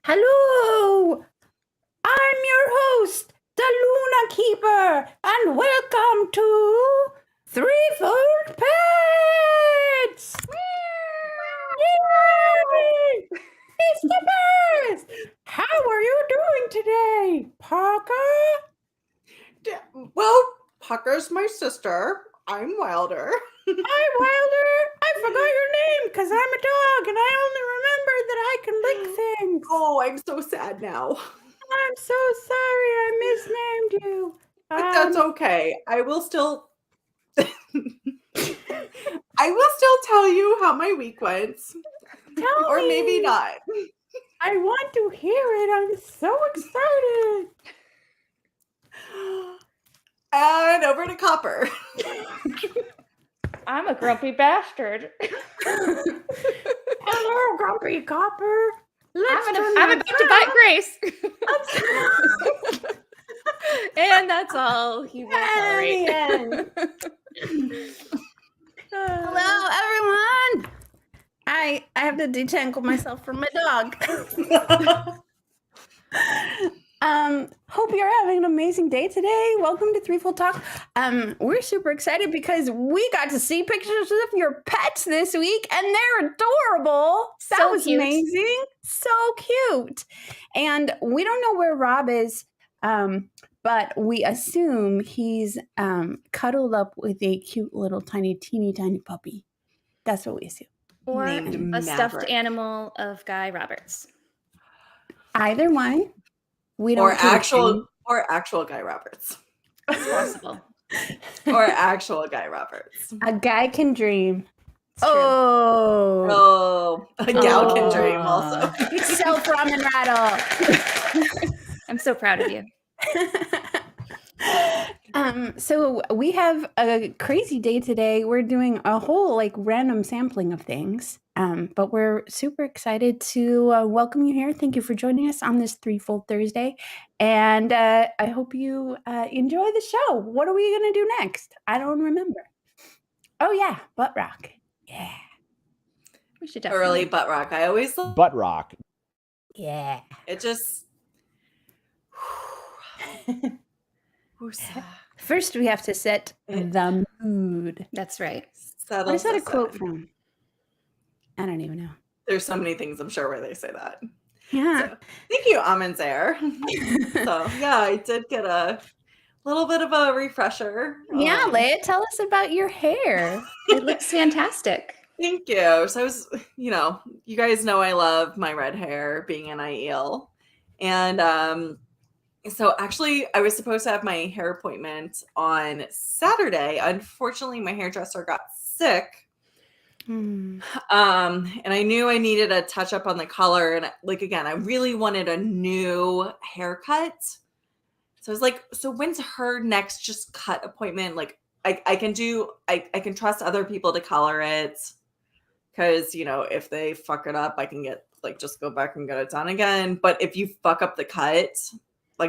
Hello! I'm your host, the Luna Keeper, and welcome to Threefold Pets! Yay! It's the best! How are you doing today, Parker? Well, Pucker's my sister. I'm Wilder. Hi, Wilder! I forgot your name because I'm a dog and I only remember that I can lick things. Oh, I'm so sad now. I'm so sorry I misnamed you. But that's okay. I will still tell you how my week went. Tell or me. Maybe not. I want to hear it. I'm so excited. And over to Copper. I'm a grumpy bastard. Hello, Grumpy Copper. I'm about to bite Grace. And that's all he will tolerate. Hello, everyone. I have to detangle myself from my dog. Hope you're having an amazing day today. Welcome to Threefold Talk. We're super excited because we got to see pictures of your pets this week, and they're adorable. That was cute. Amazing. So cute. And we don't know where Rob is, but we assume he's cuddled up with a cute little teeny tiny puppy. That's what we assume. Or a stuffed animal of Guy Roberts. Either one. We don't or actual Guy Roberts. It's possible. Or actual Guy Roberts. A guy can dream. Oh, a gal can dream also. Self ramen rattle. I'm so proud of you. So we have a crazy day today. We're doing a whole random sampling of things. But we're super excited to welcome you here. Thank you for joining us on this Threefold Thursday. And I hope you enjoy the show. What are we going to do next? I don't remember. Oh, yeah. Butt rock. Yeah. We should definitely. Early butt rock. I always love butt rock. Yeah. It just... First, we have to set the mood. That's right. What is that a quote from? I don't even know. There's so many things, I'm sure, where they say that. Yeah. So, thank you, Amanzair. So, yeah, I did get a little bit of a refresher. Yeah, Leigh-A, tell us about your hair. It looks fantastic. Thank you. So I was, you guys know I love my red hair, being an Aiel. And so actually, I was supposed to have my hair appointment on Saturday. Unfortunately, my hairdresser got sick. And I knew I needed a touch up on the color. And again, I really wanted a new haircut. So I was like, so when's her next just cut appointment? I can trust other people to color it. because, if they fuck it up, I can just go back and get it done again. But if you fuck up the cut,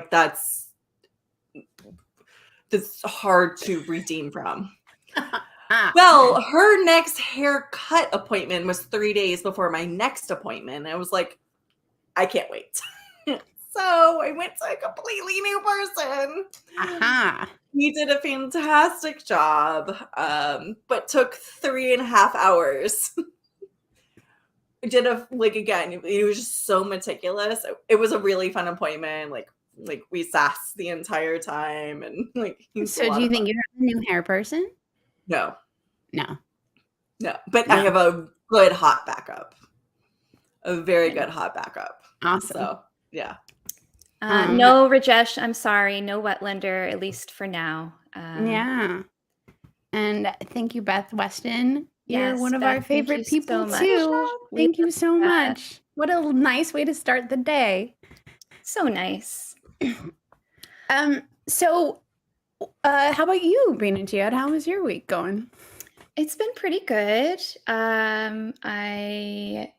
that's hard to redeem from. Well, her next haircut appointment was 3 days before my next appointment. I was like, I can't wait. So I went to a completely new person. He did a fantastic job, but took 3.5 hours. Again, it was just so meticulous. It was a really fun appointment. We sassed the entire time, and So do you think you're a new hair person? No. No. But I have a good hot backup. A very good hot backup. Awesome. So yeah. No, Rajesh, I'm sorry. No Wetlander, at least for now. Yeah. And thank you, Beth Weston. You're Yes, one of Beth, our favorite thank you people so too. much. Thank you so Yeah. much. What a nice way to start the day. So nice. So how about you, Bain&Chiad? How was your week going? It's been pretty good. I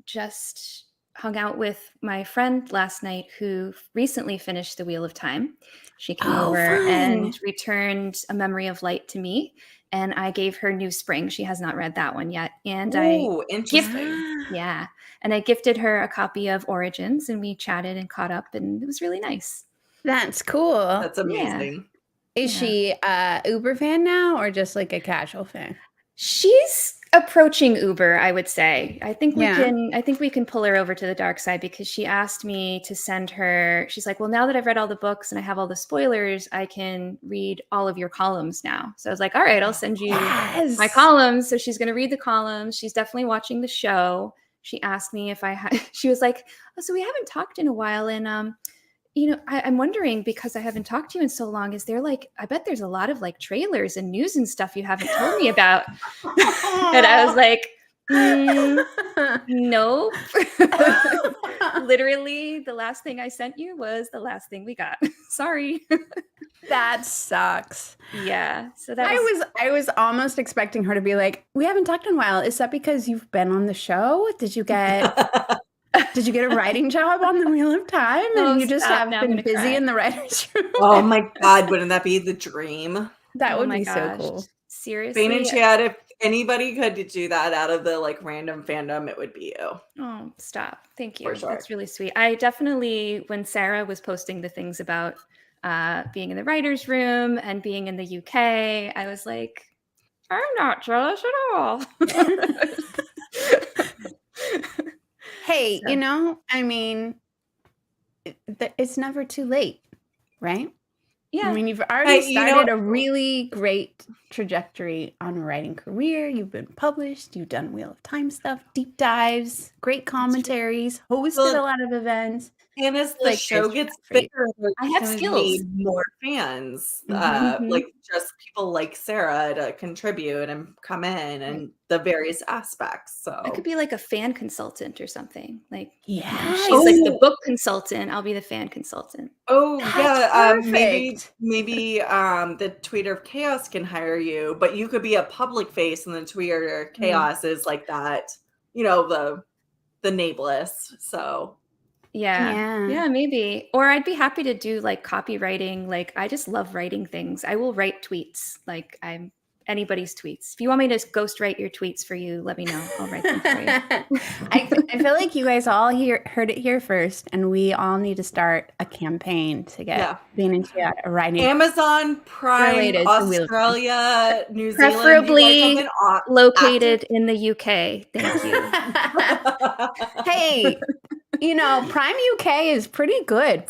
just hung out with my friend last night who recently finished The Wheel of Time. She came over fun. and returned A Memory of Light to me, and I gave her New Spring. She has not read that one yet. And interesting. yeah. And I gifted her a copy of Origins, and we chatted and caught up, and it was really nice. That's cool. That's amazing. Is she a Uber fan now or just like a casual fan? She's approaching Uber, I would say. I think we can pull her over to the dark side, because she asked me to send her. She's like, well, now that I've read all the books and I have all the spoilers, I can read all of your columns now. So I was like, all right, I'll send you my columns. So she's going to read the columns. She's definitely watching the show. She asked me if I had, she was like, oh, so we haven't talked in a while. And, I'm wondering, because I haven't talked to you in so long, is there I bet there's a lot of trailers and news and stuff you haven't told me about. And I was like, nope. Literally, the last thing I sent you was the last thing we got. Sorry. That sucks. Yeah. So I was almost expecting her to be like, we haven't talked in a while. Is that because you've been on the show? Did you get a writing job on The Wheel of Time? And you just have been busy in the writer's room? Oh my God, wouldn't that be the dream? That would be so cool. Seriously. Bain&Chiad, if anybody could do that out of the random fandom, it would be you. Oh, stop. Thank you. For sure. That's really sweet. I definitely, when Sarah was posting the things about being in the writer's room and being in the UK, I was like, I'm not jealous at all. Hey, it's never too late, right? Yeah. I mean, you've already started a really great trajectory on a writing career. You've been published. You've done Wheel of Time stuff, deep dives, great commentaries, hosted a lot of events. And as the show gets bigger, I have skills. Need more fans, just people like Sarah to contribute and come in and the various aspects. So I could be like a fan consultant or something. She's the book consultant. I'll be the fan consultant. Oh, that's perfect. maybe the Tweeter of Chaos can hire you, but you could be a public face, and the Tweeter of Chaos is like that, the nameless. So. Yeah, maybe. Or I'd be happy to do copywriting. I just love writing things. I will write tweets. I'm anybody's tweets. If you want me to ghostwrite your tweets for you, let me know. I'll write them for you. I feel like you guys all heard it here first, and we all need to start a campaign to get Bain&Chiad a writing. Amazon Prime, Australia, New Zealand. Preferably located in the UK. Thank you. Hey, Prime UK is pretty good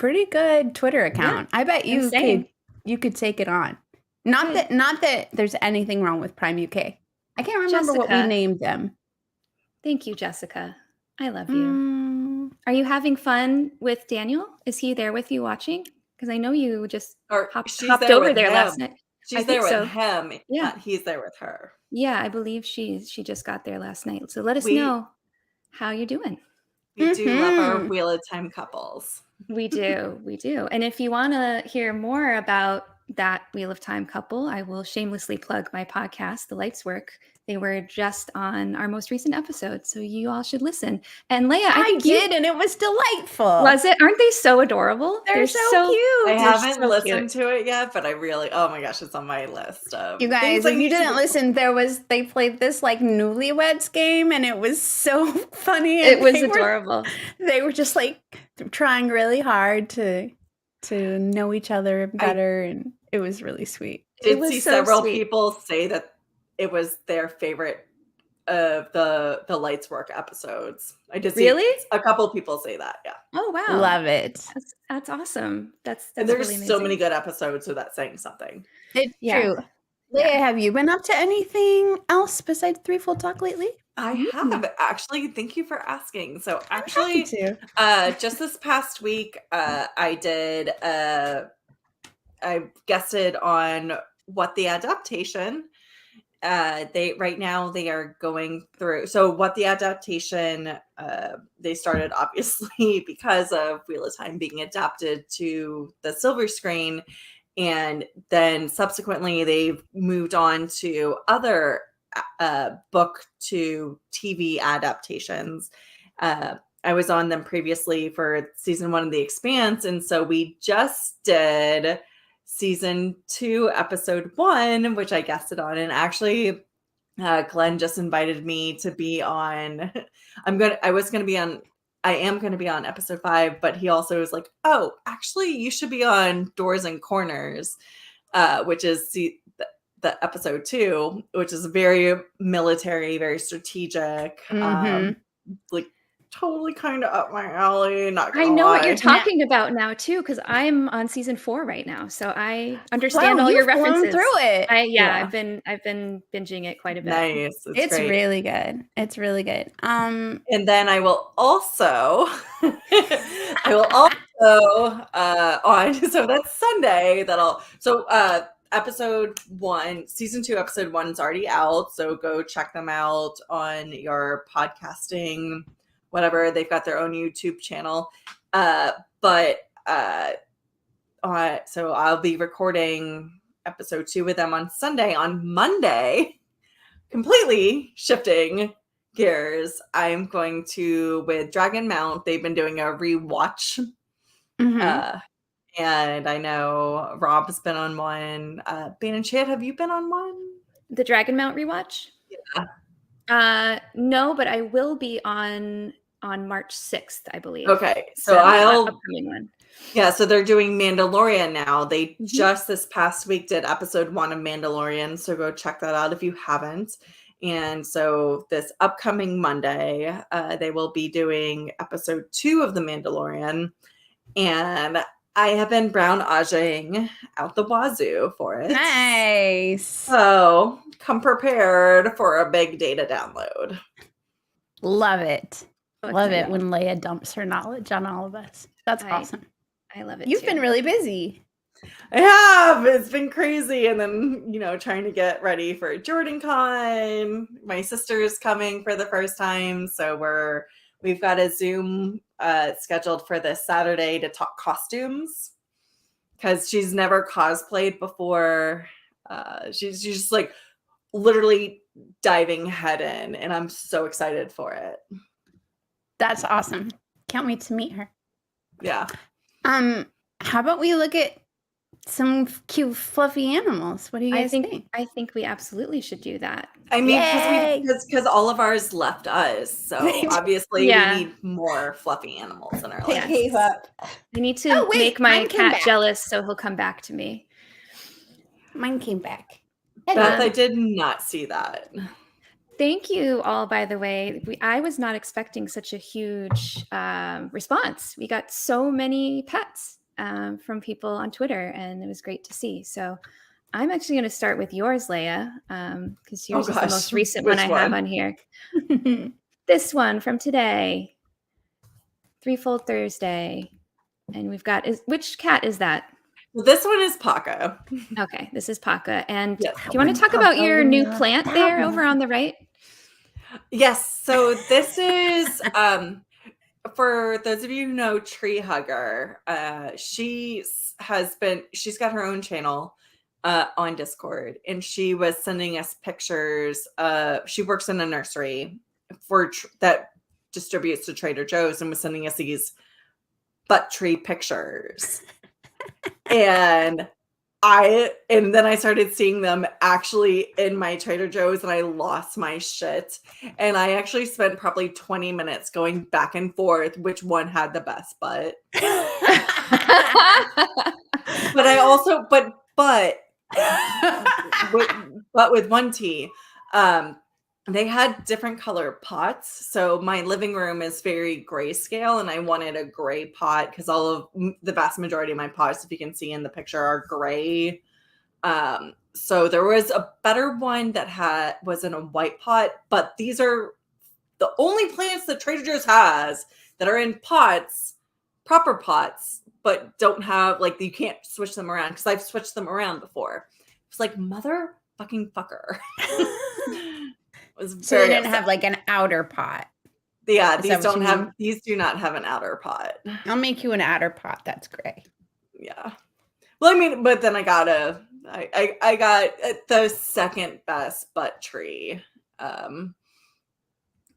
Twitter account. Yeah, I bet you could take it on. Not that there's anything wrong with Prime UK. I can't remember what we named them. Thank you, Jessica. I love you. Are you having fun with Daniel? Is he there with you watching? Because I know you just hopped over there last night. She's there with him. Yeah, he's there with her. Yeah, I believe she just got there last night. So let us know how you're doing. We do love our Wheel of Time couples. We do. And if you want to hear more about that Wheel of Time couple, I will shamelessly plug my podcast, The Lights Work. They were just on our most recent episode, so you all should listen. And Leigh-A, I think did, and it was delightful. Was it? Aren't they so adorable? They're so cute. I haven't listened to it yet, but I really, oh my gosh, it's on my list of you guys. If you didn't listen, they played this like newlyweds game, and it was so funny. It was adorable. They were just like trying really hard to know each other better, and it was really sweet. Did see several people say that it was their favorite of the Lights Work episodes. I did see a couple people say that. Yeah. Oh wow, love it. That's awesome. That's and there's really amazing. So many good episodes, so that's saying something. It's true. Leigh-A, have you been up to anything else besides Threefold Talk lately? I have actually. Thank you for asking. So actually, just this past week, I did. I guested on What the Adaptation. They are going through. So What the Adaptation, they started obviously because of Wheel of Time being adapted to the silver screen, and then subsequently they've moved on to other book to TV adaptations. I was on them previously for season 1 of The Expanse, and so we just did season 2, episode 1, which I guested on. And actually, Glenn just invited me to be on. I am going to be on episode 5, but he also was like, "Oh, actually, you should be on Doors and Corners," which is the episode 2, which is very military, very strategic, like totally kind of up my alley. Not gonna lie. What you're talking about now too, because I'm on season 4 right now, so I understand all your references. Through it. I've been binging it quite a bit. Nice. It's really good. It's really good. And then I will also on so that's Sunday episode 1, season 2, episode 1 is already out, so go check them out on your podcasting whatever. They've got their own YouTube channel. So I'll be recording episode 2 with them on Sunday. On Monday, completely shifting gears, I'm going to, with Dragon Mount, they've been doing a rewatch. And I know Rob's been on one. Bain&Chiad, have you been on one? The Dragon Mount rewatch? Yeah. No, but I will be on March 6th, I believe. Okay, so I'll upcoming one. Yeah, so they're doing Mandalorian now. They just this past week did episode 1 of Mandalorian, so go check that out if you haven't. And so this upcoming Monday, they will be doing episode 2 of The Mandalorian, and I have been brown aging out the wazoo for it. Nice. So come prepared for a big data download. Love it. Love it when Leigh-A dumps her knowledge on all of us. That's awesome. I love it. You've been really busy. I have. It's been crazy. And then, trying to get ready for JordanCon. My sister's coming for the first time. So we've got a Zoom scheduled for this Saturday to talk costumes, because she's never cosplayed before. She's just like literally diving head in, and I'm so excited for it. That's awesome. Can't wait to meet her. Yeah. How about we look at some cute fluffy animals? What do you guys think? I think we absolutely should do that. I mean, because all of ours left us, so obviously we need more fluffy animals in our lives. Gave up. I need to make my cat jealous, so he'll come back to me. Mine came back. Beth, I did not see that. Thank you all, by the way. I was not expecting such a huge response. We got so many pets from people on Twitter, and it was great to see. So I'm actually going to start with yours, Leigh-A, because yours is the most recent one I have on here. This one from today, Threefold Thursday. And we've got, which cat is that? Well, this one is Paca. Okay, this is Paca. And do you want to talk about your new plant there over on the right? Yes. So this is for those of you who know Tree Hugger, she's got her own channel on Discord, and she was sending us pictures. She works in a nursery that distributes to Trader Joe's, and was sending us these butt tree pictures. And then I started seeing them actually in my Trader Joe's, and I lost my shit. And I actually spent probably 20 minutes going back and forth which one had the best butt. But I also with one T, they had different color pots. So my living room is very grayscale, and I wanted a gray pot because the vast majority of my pots, if you can see in the picture, are gray. So there was a better one that was in a white pot, but these are the only plants that Trader Joe's has that are in pots, proper pots, but don't have, like, you can't switch them around, because I've switched them around before. It's like, mother fucking fucker. So they didn't have like an outer pot. Yeah, these do not have an outer pot. I'll make you an outer pot that's gray. Yeah. Well, I mean, but then I got the second best butt tree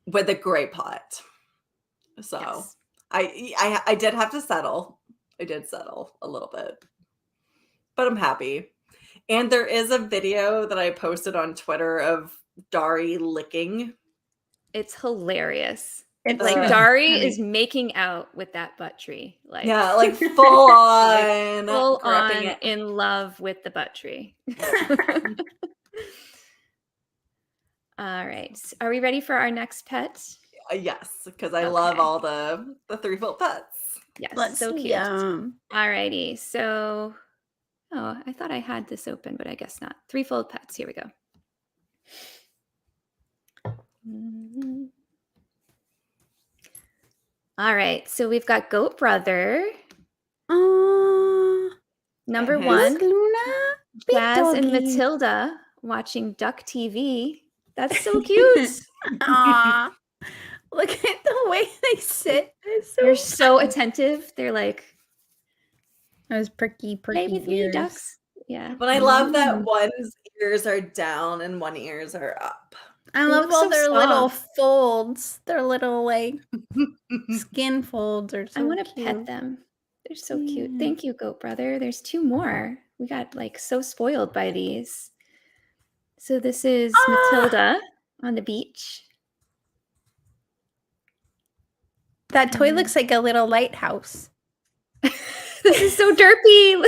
with a gray pot. So yes. I did have to settle. I did settle a little bit, but I'm happy. And there is a video that I posted on Twitter of Dari licking. It's hilarious. It's like Dari is making out with that butt tree. Like, yeah, like full on. Full on in love with the butt tree. All right. Are we ready for our next pet? Yes, because I love all the 3-foot pets. Yes, so cute. All righty. So, I thought I had this open, but I guess not. 3-fold pets. Here we go. Mm-hmm. All right, so we've got Goat Brother. Number 1, Luna, Jazz and Matilda watching Duck TV. That's so cute. Aww. Look at the way they sit. They're so attentive. They're like those perky ears. Ducks. Yeah. But I love that one's ears are down and one ears are up. I love all their little folds. Their little like skin folds are so I want to pet them. They're so cute. Thank you, Goat Brother. There's 2 more. We got like so spoiled by these. So this is Matilda on the beach. That toy looks like a little lighthouse. This is so derpy.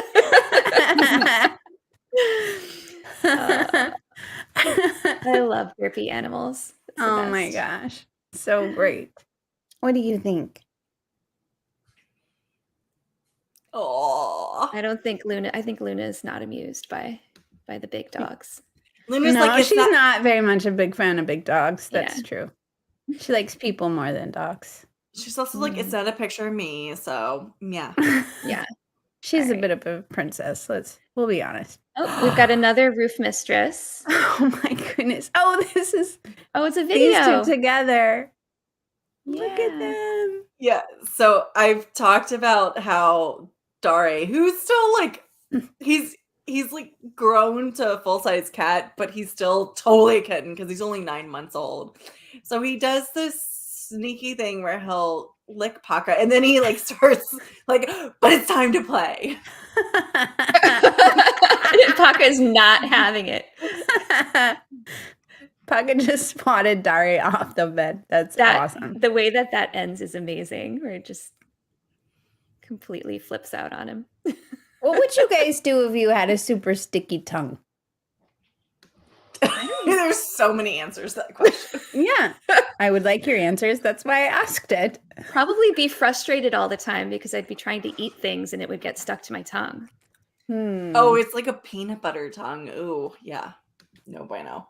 I love derpy animals. Oh my gosh. So great. What do you think? Oh, I think Luna is not amused by the big dogs. Luna's she's not very much a big fan of big dogs. That's true. She likes people more than dogs. She's also like, it's not a picture of me, so yeah. Yeah. She's a bit of a princess. We'll be honest. Oh, we've got another roof mistress. Oh my goodness. Oh, this is it's a video. These 2 together. Yeah. Look at them. Yeah. So I've talked about how Dari, who's still like he's like grown to a full-size cat, but he's still totally a kitten because he's only 9 months old. So he does this sneaky thing where he'll lick Paka, and then he like starts like, but it's time to play. Paka is not having it. Paka just spotted Dari off the bed. That's awesome. The way that ends is amazing, where it just completely flips out on him. What would you guys do if you had a super sticky tongue? There's so many answers to that question. Yeah. I would like your answers. That's why I asked it. Probably be frustrated all the time because I'd be trying to eat things and it would get stuck to my tongue. Oh, it's like a peanut butter tongue. Ooh, yeah. No bueno.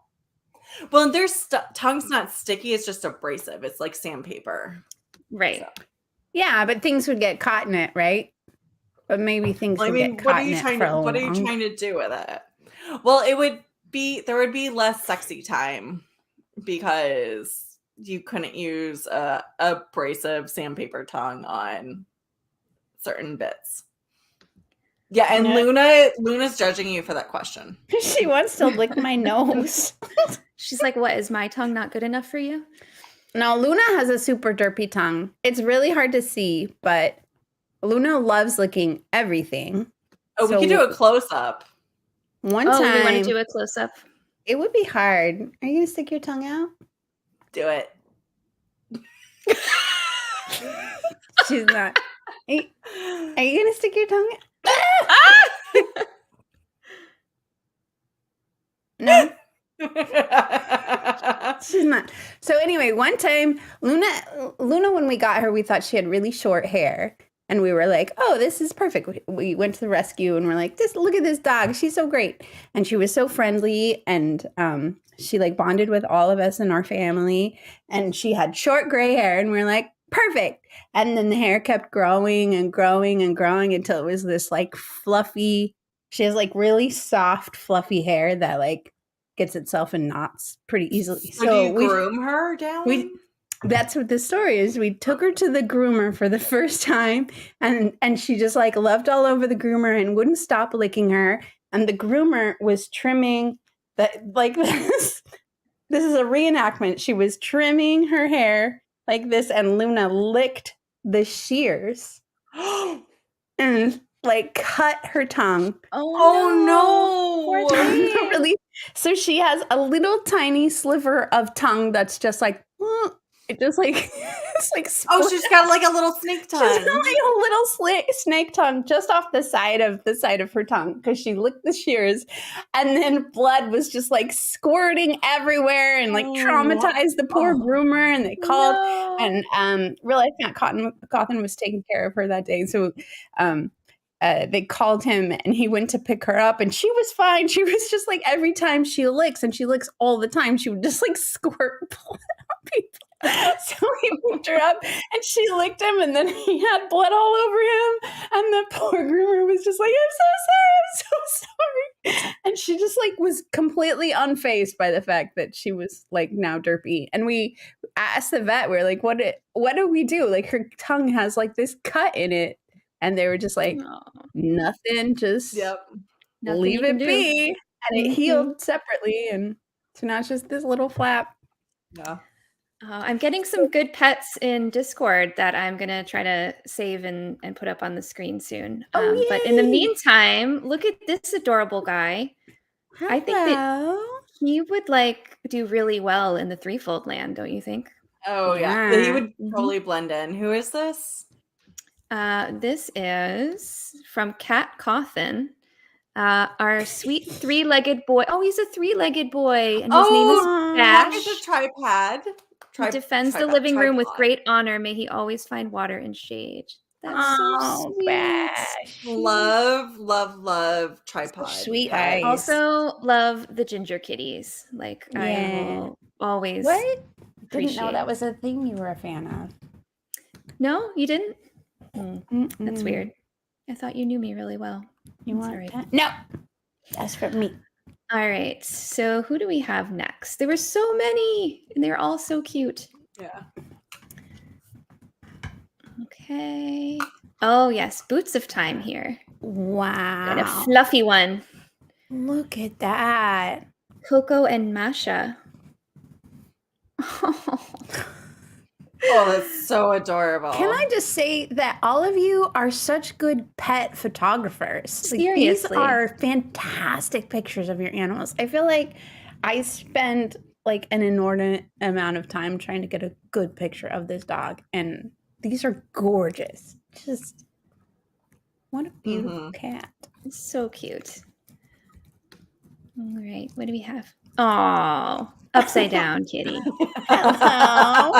Well, their tongue's not sticky. It's just abrasive. It's like sandpaper. Right. So. Yeah, but things would get caught in it, right? But maybe things would get caught in it for a long. What are you trying to do with it? Well, there would be less sexy time because you couldn't use a abrasive sandpaper tongue on certain bits. Yeah, and Luna's judging you for that question. She wants to lick my nose. She's like, what, is my tongue not good enough for you? No, Luna has a super derpy tongue. It's really hard to see, but Luna loves licking everything. Oh, we could do a close-up. One time. You want to do a close-up? It would be hard. Are you going to stick your tongue out? Do it. She's not. Are you going to stick your tongue out? No. She's not. So anyway, one time Luna, when we got her, we thought she had really short hair. And we were like, oh, this is perfect. We went to the rescue and we're like, look at this dog. She's so great. And she was so friendly. And she like bonded with all of us in our family. And she had short gray hair. And we're like, perfect. And then the hair kept growing and growing and growing until it was this like fluffy. She has like really soft, fluffy hair that like gets itself in knots pretty easily. So do you groom her down? That's what the story is. We took her to the groomer for the first time and she just like loved all over the groomer and wouldn't stop licking her. And the groomer was trimming like this. This is a reenactment. She was trimming her hair like this and Luna licked the shears and like cut her tongue. Oh no. Really? So she has a little tiny sliver of tongue that's just like it just like it's like she's got like a little snake tongue. She's got like a little snake tongue just off the side of her tongue because she licked the shears, and then blood was just like squirting everywhere and like traumatized the poor groomer. And they called and realized Matt Cawthon was taking care of her that day, so they called him and he went to pick her up and she was fine. She was just like every time she licks, and she licks all the time, she would just like squirt blood on people. So he picked her up and she licked him and then he had blood all over him. And the poor groomer was just like, I'm so sorry. And she just like was completely unfazed by the fact that she was like now derpy. And we asked the vet, we were like, what do we do? Like her tongue has like this cut in it. And they were just like, nothing, just leave it be. And it healed separately. And so now it's just this little flap. Yeah. I'm getting some good pets in Discord that I'm going to try to save and put up on the screen soon. But in the meantime, look at this adorable guy. Hello. I think that he would like do really well in the threefold land, don't you think? Oh, yeah. He would totally blend in. Who is this? This is from Cat Cawthon. Our sweet three-legged boy. Oh, he's a three-legged boy. And his name is Bash. He's a tripod. He defends the living room with great honor. May he always find water and shade. That's so sweet. Bash. Love tripod. Sweet eyes. Also love the ginger kitties. Like I will always Didn't know that was a thing you were a fan of. No, you didn't? That's weird. I thought you knew me really well. You want that? No. That's from me. All right. So who do we have next? There were so many, and they're all so cute. Yeah. Okay. Oh, yes. Boots of Time here. Wow. Got a fluffy one. Look at that. Coco and Masha. Oh, that's so adorable. Can I just say that all of you are such good pet photographers? Seriously. These are fantastic pictures of your animals. I feel like I spend like an inordinate amount of time trying to get a good picture of this dog, and these are gorgeous. Just what a beautiful cat. It's so cute. All right. What do we have? Oh, upside down kitty. Hello.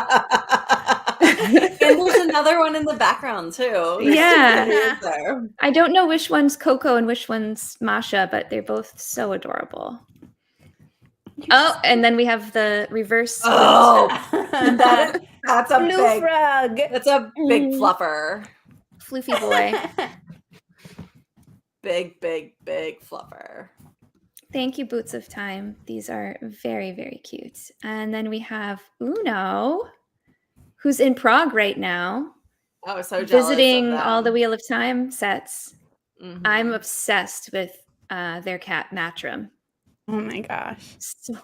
And there's another one in the background too. Yeah. I don't know which one's Coco and which one's Masha, but they're both so adorable. Oh, and then we have the reverse. Oh, that's a blue frog. That's a big fluffer. Floofy boy. Big fluffer. Thank you, Boots of Time. These are very, very cute. And then we have Uno, who's in Prague right now, Oh, so jealous visiting of all the them. Wheel of Time sets. Mhm. I'm obsessed with their cat, Matrim. Oh my gosh. So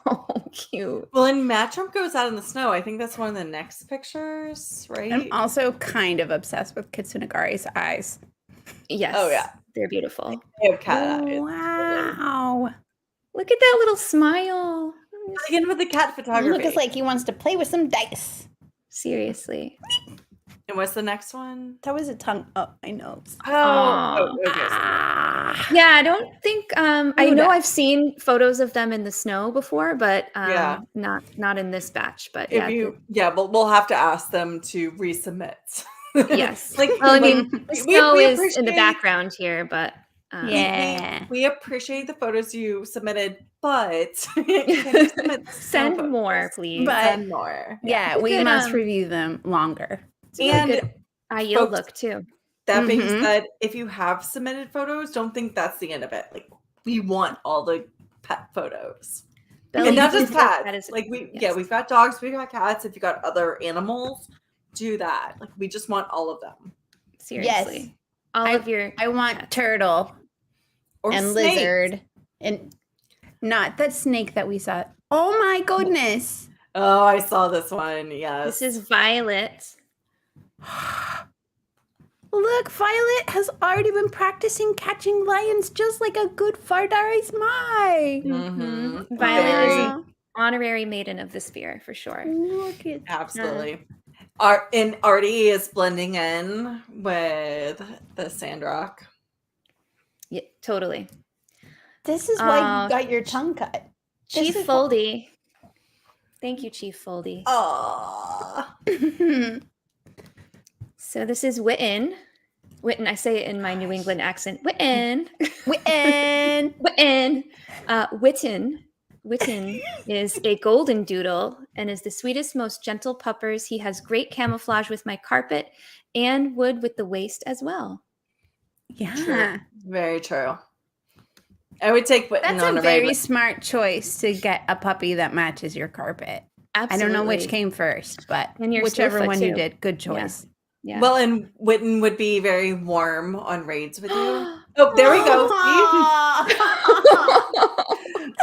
cute. Well, and Matrim goes out in the snow. I think that's one of the next pictures, right? I'm also kind of obsessed with Kitsunagari's eyes. Yes. Oh, yeah. They're beautiful. They have cat eyes. Wow. Look at that little smile. Again with the cat photography. Looks like he wants to play with some dice. Seriously. And what's the next one? That was a tongue up my nose. Oh, okay. Yeah, I don't think I know Buddha. I've seen photos of them in the snow before, but Yeah. not in this batch. But If but we'll have to ask them to resubmit. yes. Like, well, I like, mean, the we snow is in the appreciate- background here, but Yeah. we appreciate the photos you submitted, but can you submit send photos? more, please. But- Send more. Yeah, It's a we good, must review them longer. It's a really And good Aiel folks- look too. That being Mhm. said, if you have submitted photos, don't think that's the end of it. Like, we want all the pet photos. Belly And not just button, that cats. is- Like yes. we've got dogs, we've got cats. If you got other animals, do that. Like, we just want all of them. Seriously. Yes. All of your I want turtle Or and snakes. lizard and not that snake that we saw. Oh my goodness. Oh, I saw this one. Yes. this is Violet. Look, Violet has already been practicing catching lions just like a good Fardari Smai. Mhm. Violet is Very- an honorary maiden of the spear for sure. Look at Absolutely. And Artie is blending in with the Sandrock. Yeah, totally. this is why Oh, you got your tongue cut. Chief is- Foldy. Thank you, Chief Foldy. Oh. So this is Witten. Witten, I say it in my New England accent. Witten. and Witten. Witten is a golden doodle and is the sweetest, most gentle puppers. He has great camouflage with my carpet and would with the waist as well. yeah, Very true. I would take Whitten that's on a a very regular. smart choice to get a puppy that matches your carpet. Absolutely. I don't know which came first, but And your whichever sofa, one you too. did, good choice. Yeah. Well, and Whitten would be very warm on raids with you. Oh, there we go. See?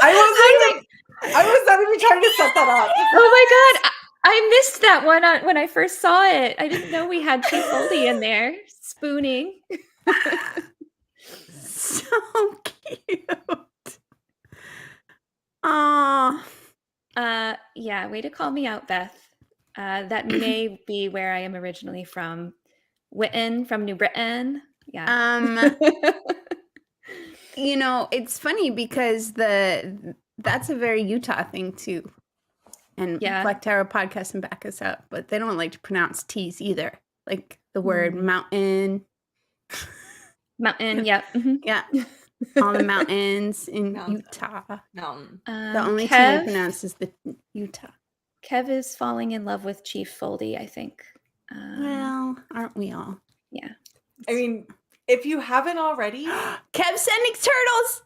I was not even trying to set that up. Oh my god, I missed that one when I first saw it. I didn't know we had Chief Foldy in there spooning. So cute. Aw. Yeah, way to call me out, Beth. That may be where I am originally from. Witten from New Britain. Yeah. You know, it's funny because that's a very Utah thing too. And Yeah. Black Tower podcast and back us up, but they don't like to pronounce T's either. Like the word mountain. Mountain, yeah. Mhm. Yeah. All the mountains in Mountain. Utah. Mountain. The only T Kev, they pronounce is the Utah. Kev is falling in love with Chief Foldy, I think. Well, aren't we all? Yeah. I mean, if you haven't already, Kev sending turtles.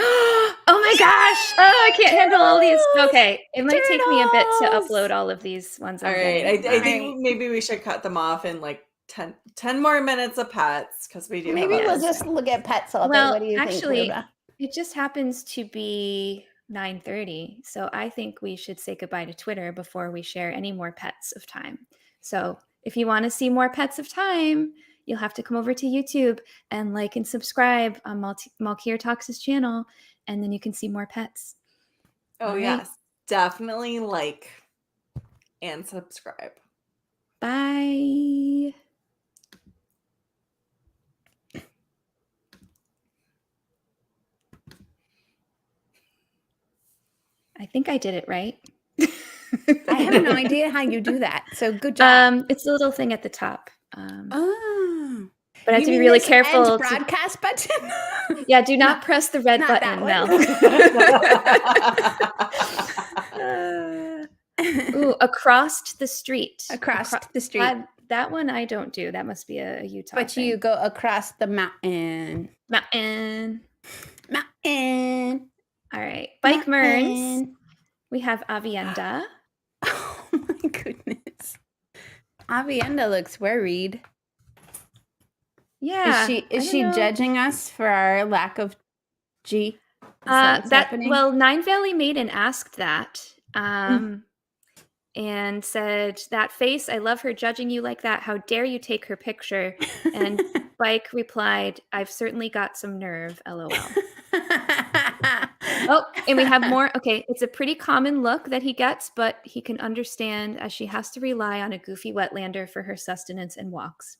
Oh my gosh! Oh, I can't handle all these. Okay, it might take me a bit to Turtles! upload all of these ones. all I'm right. I getting. think maybe we should cut them off in like 10 more minutes of pets because we do. Maybe have we'll others. just look at pets all day. Well, What do you actually, think, Luda? It just happens to be 9:30, so I think we should say goodbye to Twitter before we share any more pets of time. So if you want to see more pets of time, you'll have to come over to YouTube and like and subscribe on Malkier Talks' channel, and then you can see more pets. Oh, All right. yes. Definitely like and subscribe. Bye. I think I did it right. I have no idea how you do that. So good job. It's a little thing at the top. Oh. But I have You to be mean really this careful. end To, broadcast button. yeah, do not press the red not that button, Mel. one. Ooh, across the street. Across the street. That one I don't do. That must be a Utah But thing. you go across the mountain. Mountain. Mountain. All right. Bike Merns. Nothing. We have Avienda. Oh my goodness. Avienda looks worried. Yeah. Is she judging us for our lack of G? What's happening? Well, Nine Valley Maiden asked that. And said, that face, I love her judging you like that. How dare you take her picture? And Bike replied, I've certainly got some nerve, LOL. Oh, and we have more. Okay, it's a pretty common look that he gets, but he can understand as she has to rely on a goofy Wetlander for her sustenance and walks.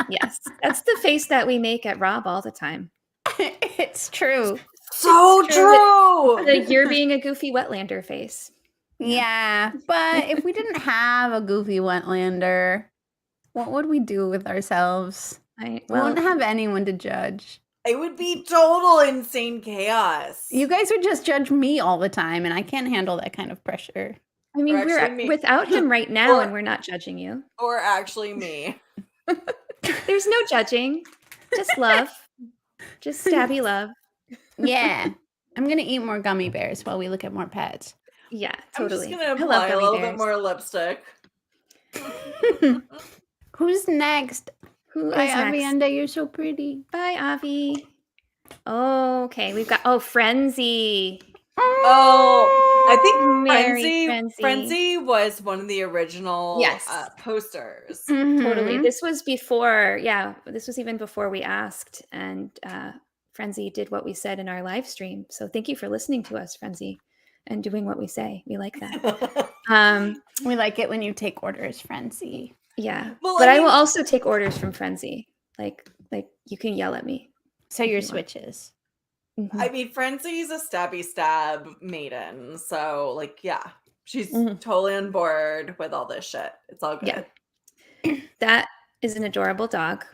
Yes, that's the face that we make at Rob all the time. It's true. So true. The you're being a goofy Wetlander face. Yeah, but if we didn't have a goofy Wetlander, what would we do with ourselves? We wouldn't have anyone to judge. It would be total insane chaos. You guys would just judge me all the time, and I can't handle that kind of pressure. I mean, we're without him right now, and we're not judging you. Or actually me. There's no judging. Just love. Just stabby love. Yeah. I'm going to eat more gummy bears while we look at more pets. Yeah, totally. I'm just going to apply a little bit more lipstick. Who's next? Bye, Avienda, you're so pretty. Bye, Avi. Okay, we've got, Frenzy. Oh, I think Frenzy was one of the original posters. Mm-hmm. Totally. This was before, this was even before we asked, and Frenzy did what we said in our live stream. So thank you for listening to us, Frenzy, and doing what we say. We like that. We like it when you take orders, Frenzy. Yeah, well, but I will also take orders from Frenzy. Like you can yell at me. So your switches. Mm-hmm. I mean, Frenzy's a stabby stab maiden. So, she's totally on board with all this shit. It's all good. Yeah. That is an adorable dog.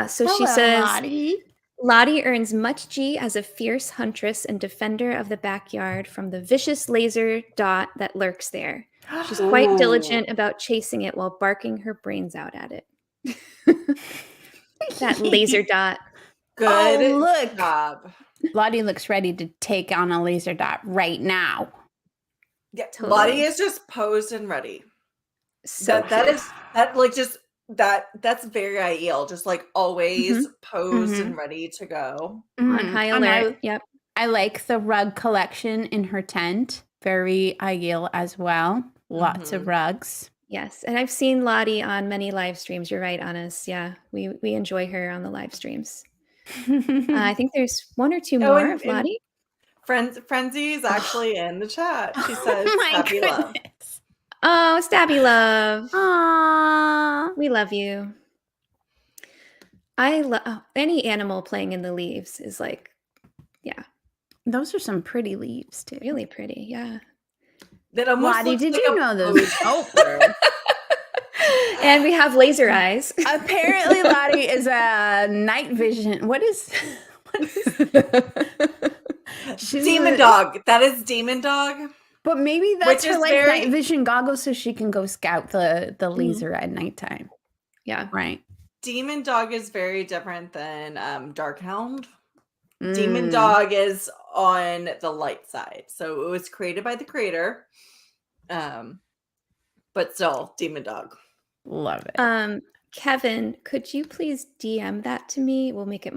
So she says, Lottie earns much G as a fierce huntress and defender of the backyard from the vicious laser dot that lurks there. She's quite diligent about chasing it while barking her brains out at it. That laser dot. Good job. Lottie looks ready to take on a laser dot right now. Yeah, totally. Lottie is just posed and ready. So that's very Aiel, just like always posed and ready to go. On high alert. Yep. I like the rug collection in her tent. Very Aiel as well. Lots of rugs. Yes, and I've seen Lottie on many live streams. You're right, Annis. Yeah, we enjoy her on the live streams. I think there's one or two more of Lottie. Frenzy is actually in the chat. She says, "Stabby love." Oh, Stabby love. Aww. We love you. I love any animal playing in the leaves is like, yeah. Those are some pretty leaves too. Really pretty, yeah. Lottie, did you know those? And we have laser eyes. Apparently, Lottie is a night vision. What is Demon dog. That is demon dog. But maybe that's her night vision goggles, so she can go scout the laser at nighttime. Yeah, right. Demon dog is very different than Darkhound. Demon dog is on the light side, so it was created by the creator. But still, demon dog. Love it. Kevin, could you please DM that to me? We'll make it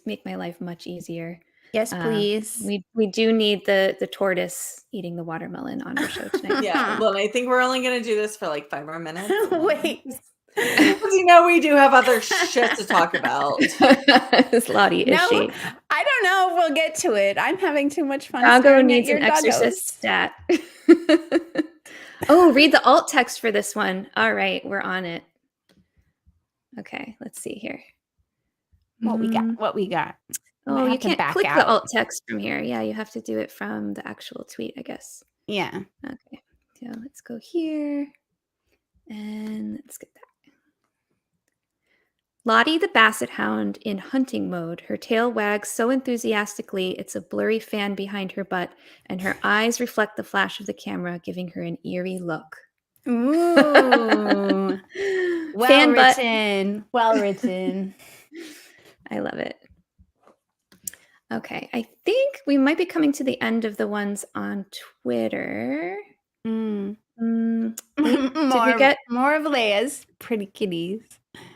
make my life much easier. Yes, please. We do need the tortoise eating the watermelon on our show tonight. Yeah, well, I think we're only gonna do this for like 5 more minutes. Wait. Because we do have other shit to talk about. This Lottie, is she? I don't know if we'll get to it. I'm having too much fun. Doggo needs an exorcist stat. Oh, read the alt text for this one. All right, we're on it. Okay, let's see here. What we got? Oh, you can't click the alt text from here. Yeah, you have to do it from the actual tweet, I guess. Yeah. Okay, so let's go here. And let's get that. Lottie the Basset Hound in hunting mode. Her tail wags so enthusiastically it's a blurry fan behind her butt, and her eyes reflect the flash of the camera, giving her an eerie look. Ooh. Well written. Well written. I love it. Okay, I think we might be coming to the end of the ones on Twitter. Did we get more of Leigh-A's pretty kitties?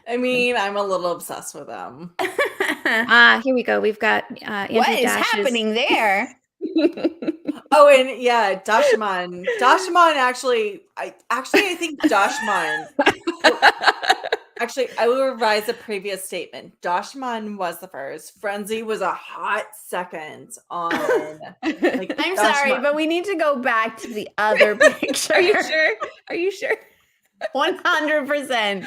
I mean, I'm a little obsessed with them. Here we go. We've got Andrew what is Dash's... happening there? Oh, and yeah, Dashman. Dashman I think Dashman. Actually, I will revise a previous statement. Dashman was the first. Frenzy was a hot second on. Like, I'm sorry, but we need to go back to the other picture. Are you sure? Are you sure? 100%.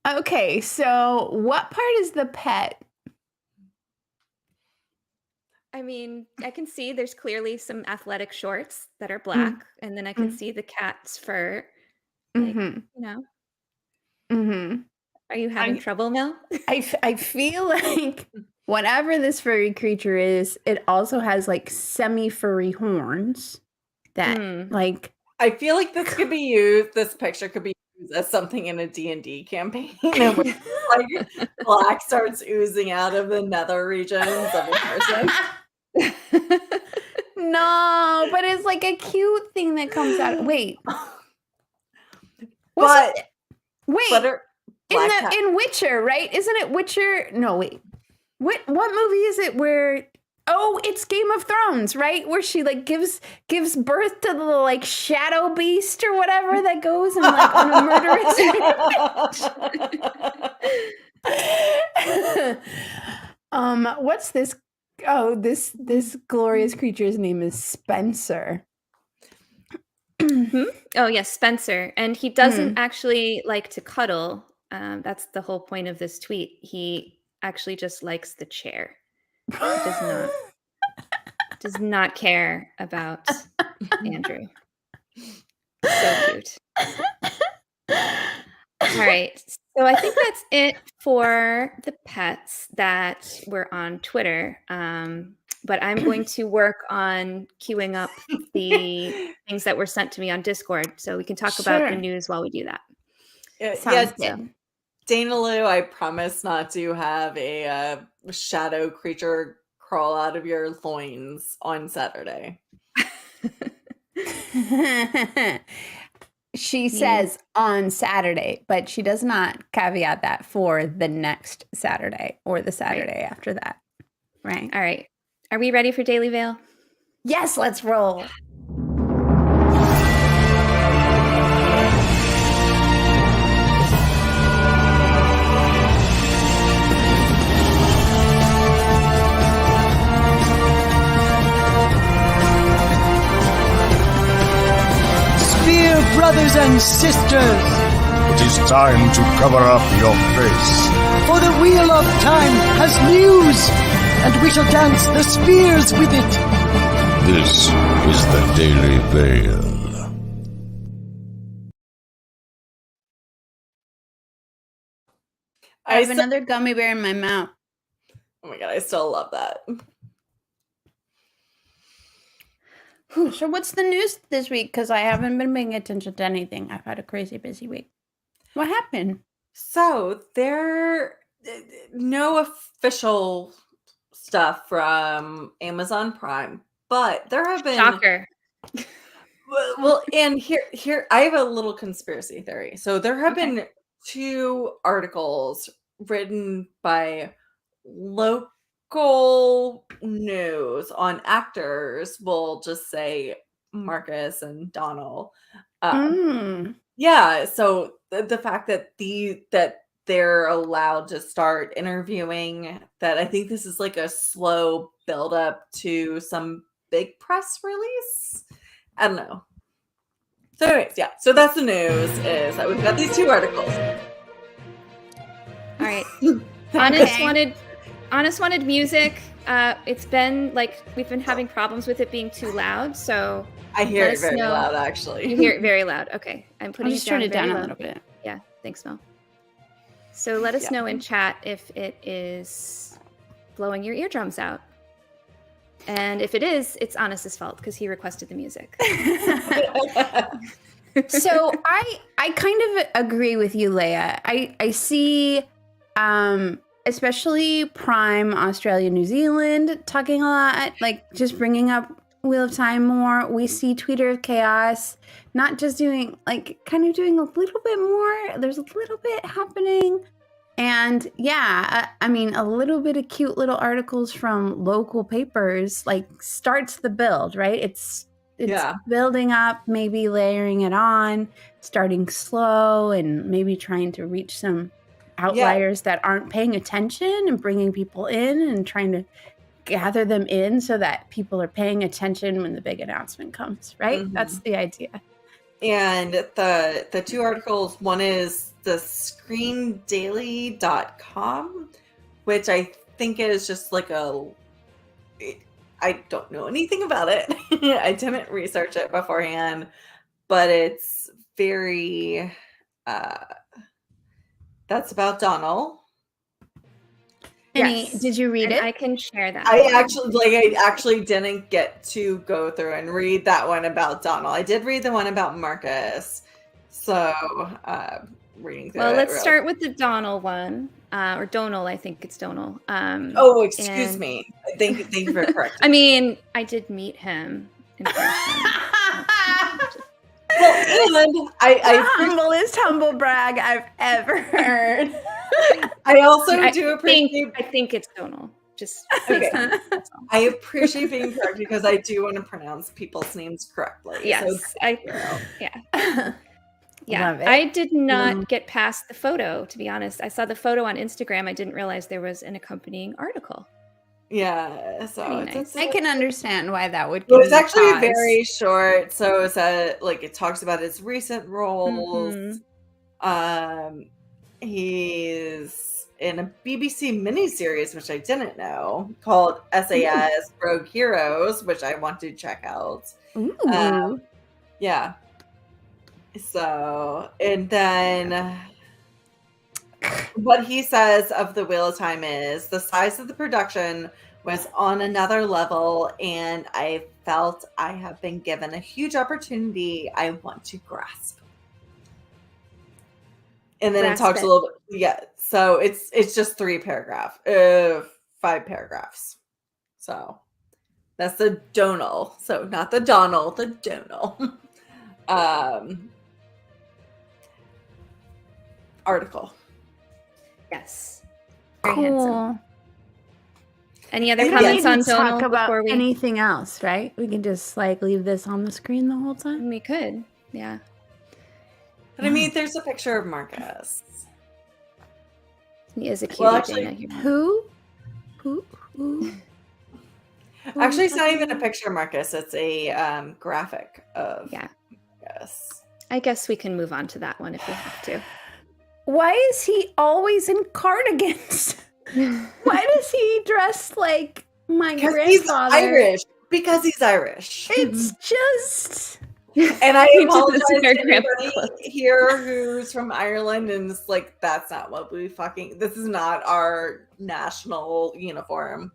Okay, so what part is the pet? I mean, I can see there's clearly some athletic shorts that are black, and then I can see the cat's fur. Like, you know. Are you having trouble, Mel? I feel like whatever this furry creature is, it also has like semi-furry horns that like... I feel like this picture could be used as something in a D&D campaign. And when, like, black starts oozing out of the nether regions of a person. No, but it's like a cute thing that comes out. Wait. In Witcher, right? Isn't it Witcher? No, wait. What movie is it where... Oh, it's Game of Thrones, right? Where she like gives birth to the like shadow beast or whatever that goes and like on a murderous. What's this? Oh, this glorious creature's name is Spencer. Oh yes, Spencer, and he doesn't actually like to cuddle. That's the whole point of this tweet. He actually just likes the chair. Does not care about Andrew. So cute. All right. So I think that's it for the pets that were on Twitter. But I'm going to work on queuing up the things that were sent to me on Discord so we can talk about the news while we do that. Yes. Dana Lou, I promise not to have a shadow creature crawl out of your loins on Saturday. She says on Saturday, but she does not caveat that for the next Saturday or the Saturday after that. Right. All right. Are we ready for Daily Veil? Yes, let's roll. Brothers and sisters, it is time to cover up your face, for the wheel of time has news, and we shall dance the spears with it. This is the Daily Veil. I have another gummy bear in my mouth. Oh my god, I still love that. So what's the news this week? Because I haven't been paying attention to anything. I've had a crazy busy week. What happened? So there, no official stuff from Amazon Prime, but there have been... Shocker. Well, and here, I have a little conspiracy theory. So there have been 2 articles written by local news on actors. We'll just say Marcus and Donald. Yeah, so the fact that they're allowed to start interviewing, that I think this is like a slow build up to some big press release. I don't know. So anyways, yeah. So that's the news, is that we've got these 2 articles. All right. Honest wanted music. It's been like we've been having problems with it being too loud, so I hear it very loud, actually. You hear it very loud. Okay, I'm putting I'll just turn it down loud. a little bit. Yeah, thanks, Mel. So let us know in chat if it is blowing your eardrums out, and if it is, it's Honest's fault because he requested the music. So I kind of agree with you, Leigh-A. I see especially Prime Australia, New Zealand, talking a lot, like just bringing up Wheel of Time more. We see Tweeter of Chaos not just doing, like, kind of doing a little bit more. There's a little bit happening. And yeah, I mean, a little bit of cute little articles from local papers, like, starts the build, right? It's building up, maybe layering it on, starting slow, and maybe trying to reach some outliers that aren't paying attention and bringing people in and trying to gather them in so that people are paying attention when the big announcement comes, right? Mm-hmm. That's the idea. And the two articles, one is the screendaily.com, which I think is just like I don't know anything about it. I didn't research it beforehand, but it's very, that's about Donald. Yes. Did you read it? I can share that. I actually didn't get to go through and read that one about Donald. I did read the one about Marcus. So, reading through it. Well, let's start with the Donald one. Or Donal, I think it's Donal. Excuse me. Thank you for correcting. I mean, I did meet him in person. Well, and humblest humble brag I've ever heard. I also do appreciate. I think it's Donal. Just okay. I appreciate being correct because I do want to pronounce people's names correctly. Yes, so yeah. I did not get past the photo, to be honest. I saw the photo on Instagram. I didn't realize there was an accompanying article. Yeah, so nice. I can understand why that would. It was actually very short, so it's it talks about his recent roles. Mm-hmm. He's in a BBC miniseries, which I didn't know, called SAS Rogue Heroes, which I want to check out. Yeah. So, and then what he says of the Wheel of Time is the size of the production was on another level, and I felt I have been given a huge opportunity I want to grasp. And then it talks a little bit. Yeah. So it's just 5 paragraphs. So that's the Donal. So not the Donald, the Donal. Article. Yes. Very handsome. Any other comments on Donal before we anything else, right? We can just leave this on the screen the whole time. We could. Yeah. But I mean, there's a picture of Marcus. He is a cute. Well, actually, who? Actually, it's not even a picture of Marcus. It's a graphic of Marcus. I guess we can move on to that one if we have to. Why is he always in cardigans? Why does he dress like my grandfather? He's Irish. Because he's Irish. It's just... And I apologize to everybody here who's from Ireland and it's that's not what this is not our national uniform.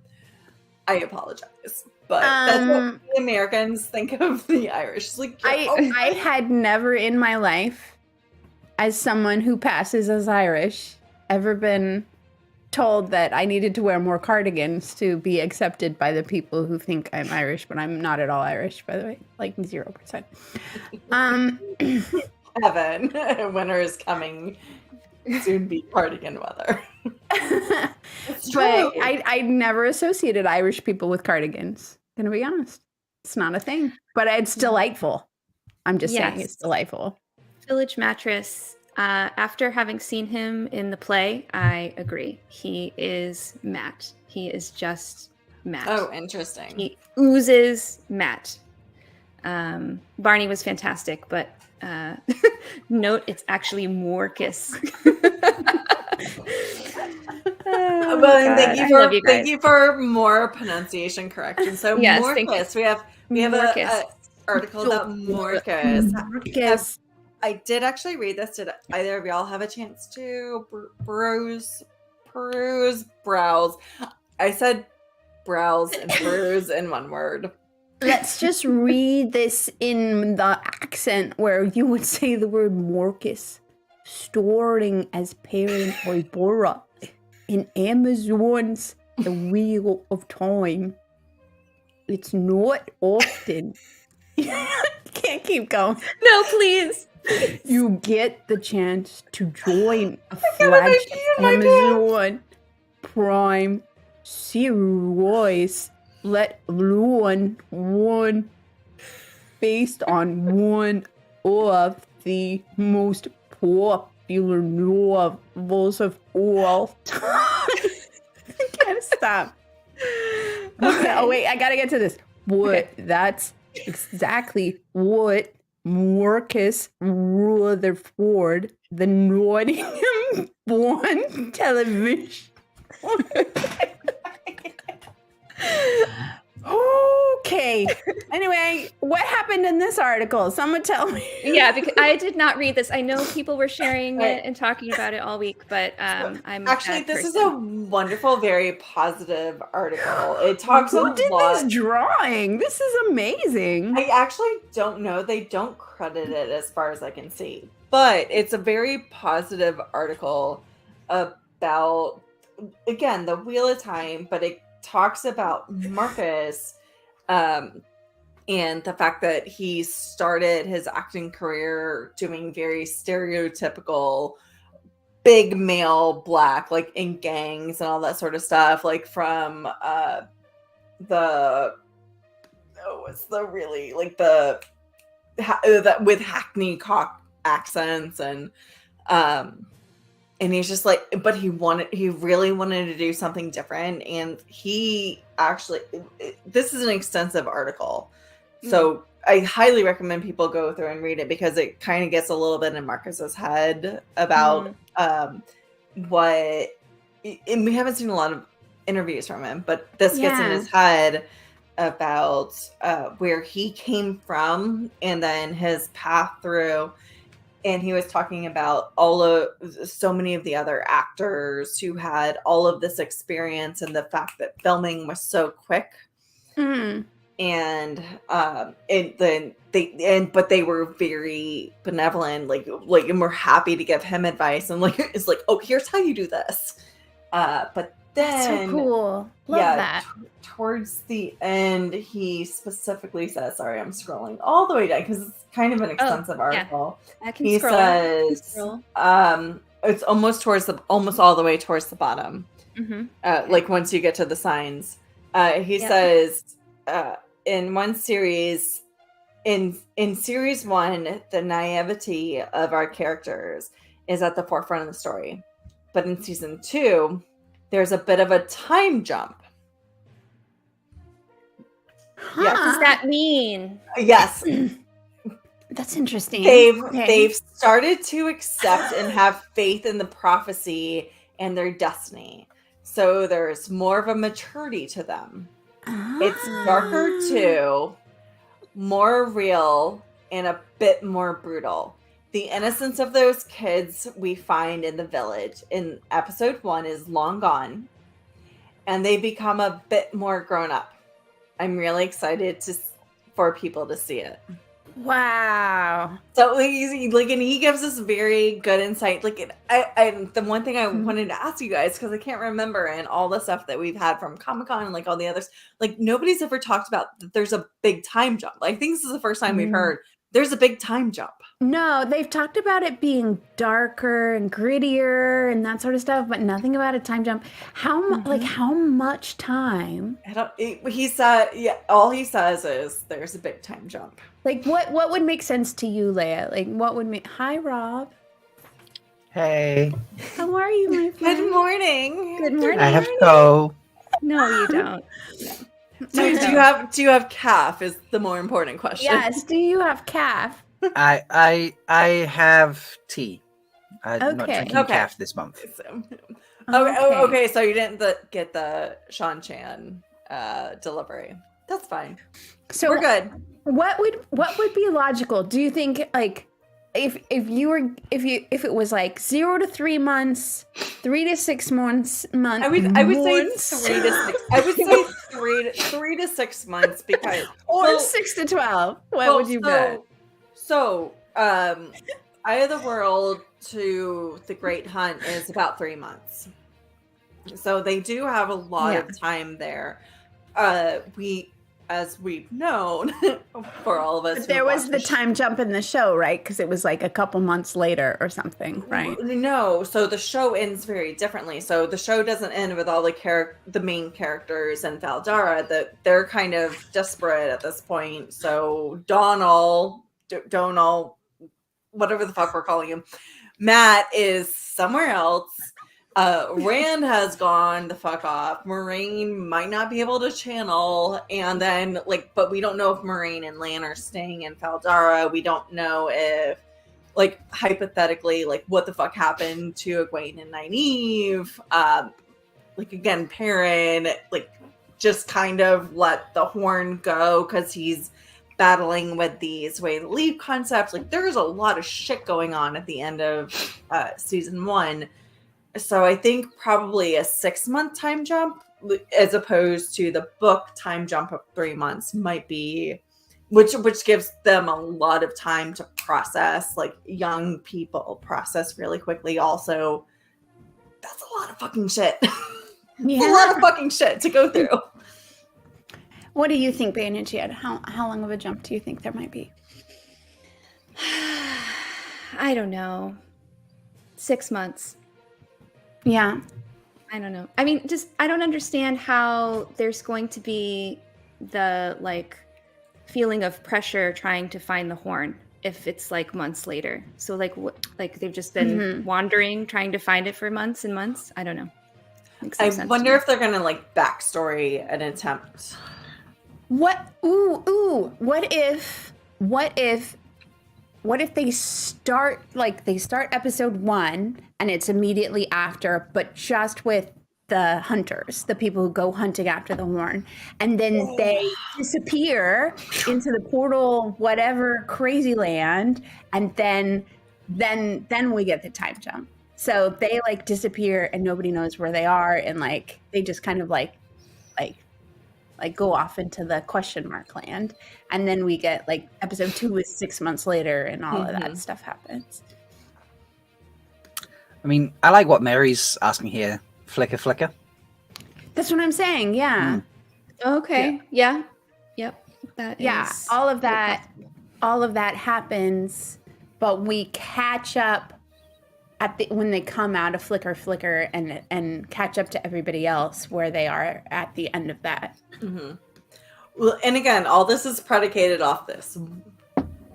I apologize. But that's what the Americans think of the Irish. I had never in my life, as someone who passes as Irish, ever been told that I needed to wear more cardigans to be accepted by the people who think I'm Irish, but I'm not at all Irish, by the way, 0%. Heaven, winter is coming. Soon be cardigan weather. It's true. But I never associated Irish people with cardigans. Gonna be honest, it's not a thing. But it's delightful. I'm just saying it's delightful. Village Mattress. After having seen him in the play, I agree. He is Matt. He is just Matt. Oh, interesting. He oozes Matt. Barney was fantastic, but note it's actually Morcus. Well, thank you for more pronunciation correction. So yes, Morcus, we have a article about Morcus. Morcus. I did actually read this. Did either of y'all have a chance to browse? I said browse and peruse in one word. Let's just read this in the accent where you would say the word Morcus, storing as parent or Bora in Amazon's The Wheel of Time, it's not often. Can't keep going. No, please. You get the chance to join a flagship Amazon Prime series, let alone one based on one of the most popular novels of all time. I can't stop. Okay. Oh wait, I gotta get to this. That's exactly what Marcus Rutherford, the Nottingham-born television. Okay. Anyway, what happened in this article? Someone tell me. Yeah, because I did not read this. I know people were sharing it and talking about it all week, but I'm actually, this is a wonderful, very positive article. It talks Who a did lot. this drawing? This is amazing. I actually don't know. They don't credit it as far as I can see, but it's a very positive article about, again, the Wheel of Time, but it talks about Marcus and the fact that he started his acting career doing very stereotypical big male black, like in gangs and all that sort of stuff, like from with Hackney cock accents and he's just like, but he really wanted to do something different. And he actually, this is an extensive article. So I highly recommend people go through and read it because it kind of gets a little bit in Marcus's head about what, and we haven't seen a lot of interviews from him, but this gets in his head about where he came from and then his path through. And he was talking about so many of the other actors who had all of this experience and the fact that filming was so quick. And but they were very benevolent, like, and we're happy to give him advice. And like, it's like, oh, here's how you do this. But then, that's so cool. Love that. Towards the end, he specifically says, sorry, I'm scrolling all the way down because it's kind of an extensive article. I can he scroll. says, it's almost all the way towards the bottom. Like once you get to the signs, he says, in one series, in series 1, the naivety of our characters is at the forefront of the story, but in season 2, there's a bit of a time jump. What does that mean? Yes. That's interesting. They've started to accept and have faith in the prophecy and their destiny. So there's more of a maturity to them. It's darker too, more real, and a bit more brutal. The innocence of those kids we find in the village in episode 1 is long gone, and they become a bit more grown up. I'm really excited for people to see it. Wow. So and he gives us very good insight. Like, the one thing I wanted to ask you guys, because I can't remember, and all the stuff that we've had from Comic-Con and like all the others, like nobody's ever talked about that there's a big time jump. Like, I think this is the first time we've heard there's a big time jump. No, they've talked about it being darker and grittier and that sort of stuff, but nothing about a time jump. How much time? He said, all he says is there's a big time jump. Like, what would make sense to you, Leigh-A? Like, what would make... Hi, Rob. Hey. How are you, my friend? Good morning. Good morning. I have toe. No, you don't. Do you have calf is the more important question. Yes, do you have calf? I have tea. I'm not drinking calf this month. Okay, so you didn't get the Sean Chan delivery. That's fine. So we're good. What would be logical? Do you think, like, if it was like 0 to 3 months, 3 to 6 months, I would say 3 to 6. I would say 3 to 6 months because 6 to 12. What would you bet? So, Eye of the World to The Great Hunt is about 3 months. So they do have a lot of time there. As we've known, for all of us. But there was the time jump in the show, right? Because it was like a couple months later or something, right? No, so the show ends very differently. So the show doesn't end with all the main characters and Valdara. That they're kind of desperate at this point. So Donal, whatever the fuck we're calling him, Matt is somewhere else. Rand has gone the fuck off. Moraine might not be able to channel, and then but we don't know if Moraine and Lan are staying in Valdara. We don't know if, hypothetically, what the fuck happened to Egwene and Nynaeve. Again, Perrin, just kind of let the horn go because he's battling with these way to leave concepts. There's a lot of shit going on at the end of season 1. So I think probably a 6-month time jump as opposed to the book time jump of 3 months might be, which gives them a lot of time to process, young people process really quickly. Also, that's a lot of fucking shit. Yeah. A lot of fucking shit to go through. What do you think, Bain&Chiad? How long of a jump do you think there might be? I don't know. 6 months. Yeah. I don't know. I mean, I don't understand how there's going to be the feeling of pressure trying to find the horn if it's months later. So they've just been wandering, trying to find it for months and months. I don't know. I wonder if they're gonna backstory an attempt. What if they start episode 1 and it's immediately after, but just with the hunters, the people who go hunting after the horn, and then they disappear into the portal, whatever crazy land, and then we get the time jump. So they disappear and nobody knows where they are, and they just kind of go off into the question mark land, and then we get episode 2 is 6 months later and all of that stuff happens. I mean, I like what Mary's asking here. Flicker. That's what I'm saying. Yeah. Okay. Yeah. Yep. That is all of that happens, but we catch up when they come out of Flicker and catch up to everybody else where they are at the end of that. Mm-hmm. Well, and again, all this is predicated off this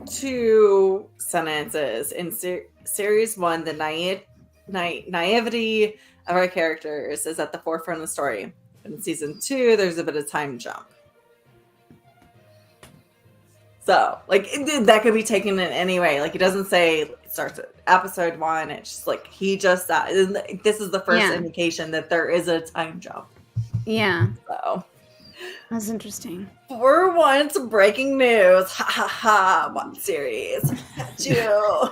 2 sentences in series 1. The naivety of our characters is at the forefront of the story. In season 2, there's a bit of time jump. So, that could be taken in any way. It doesn't say it starts at episode 1. It's just he just this is the first indication that there is a time jump. Yeah. So that's interesting. For once, breaking news. Ha ha ha! What series? You.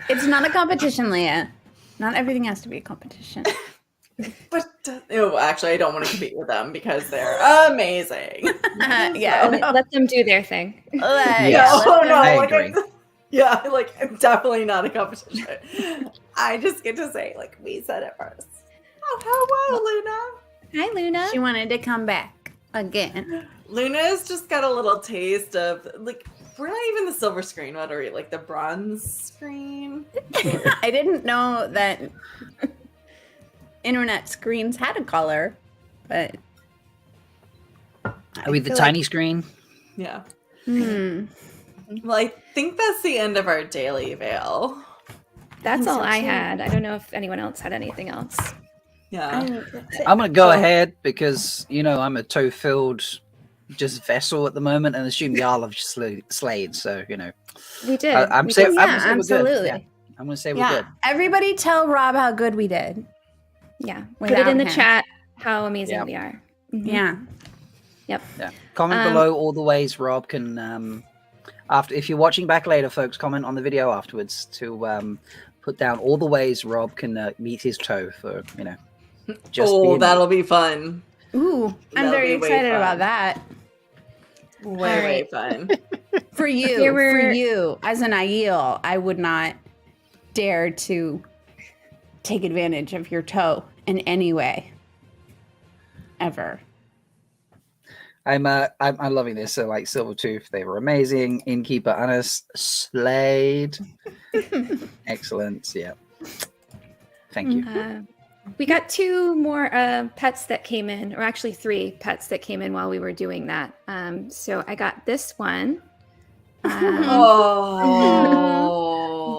It's not a competition, Leigh-A. Not everything has to be a competition. But actually, I don't want to compete with them because they're amazing. Let them do their thing. I agree. Definitely not a competition. I just get to say, we said it first. Oh, hello, Luna. Hi, Luna. She wanted to come back again. Luna's just got a little taste of we're not even the silver screen. What are we, the bronze screen? I didn't know that internet screens had a color, but are we the tiny screen? Yeah. Well, I think that's the end of our daily veil. That's all I had. I don't know if anyone else had anything else. Yeah. I'm going to go ahead because, I'm a toe-filled just vessel at the moment and assume the Isle of Slade. So, We did. I'm saying absolutely. We're good. Yeah, I'm going to say we're good. Everybody tell Rob how good we did. Yeah. Put it in the chat how amazing we are. Mm-hmm. Yeah. Yep. Yeah. Comment below all the ways Rob can, if you're watching back later, folks, comment on the video afterwards to put down all the ways Rob can meet his toe for, just that'll be fun. Ooh, I'm very excited about that. Way fun. For you, as an Aiel, I would not dare to take advantage of your toe in any way, ever. I'm loving this. So like Silvertooth, they were amazing. Innkeeper Annis slayed. Excellent. Yeah. Thank you. We got 2 more pets that came in, or actually 3 pets that came in while we were doing that. So I got this one.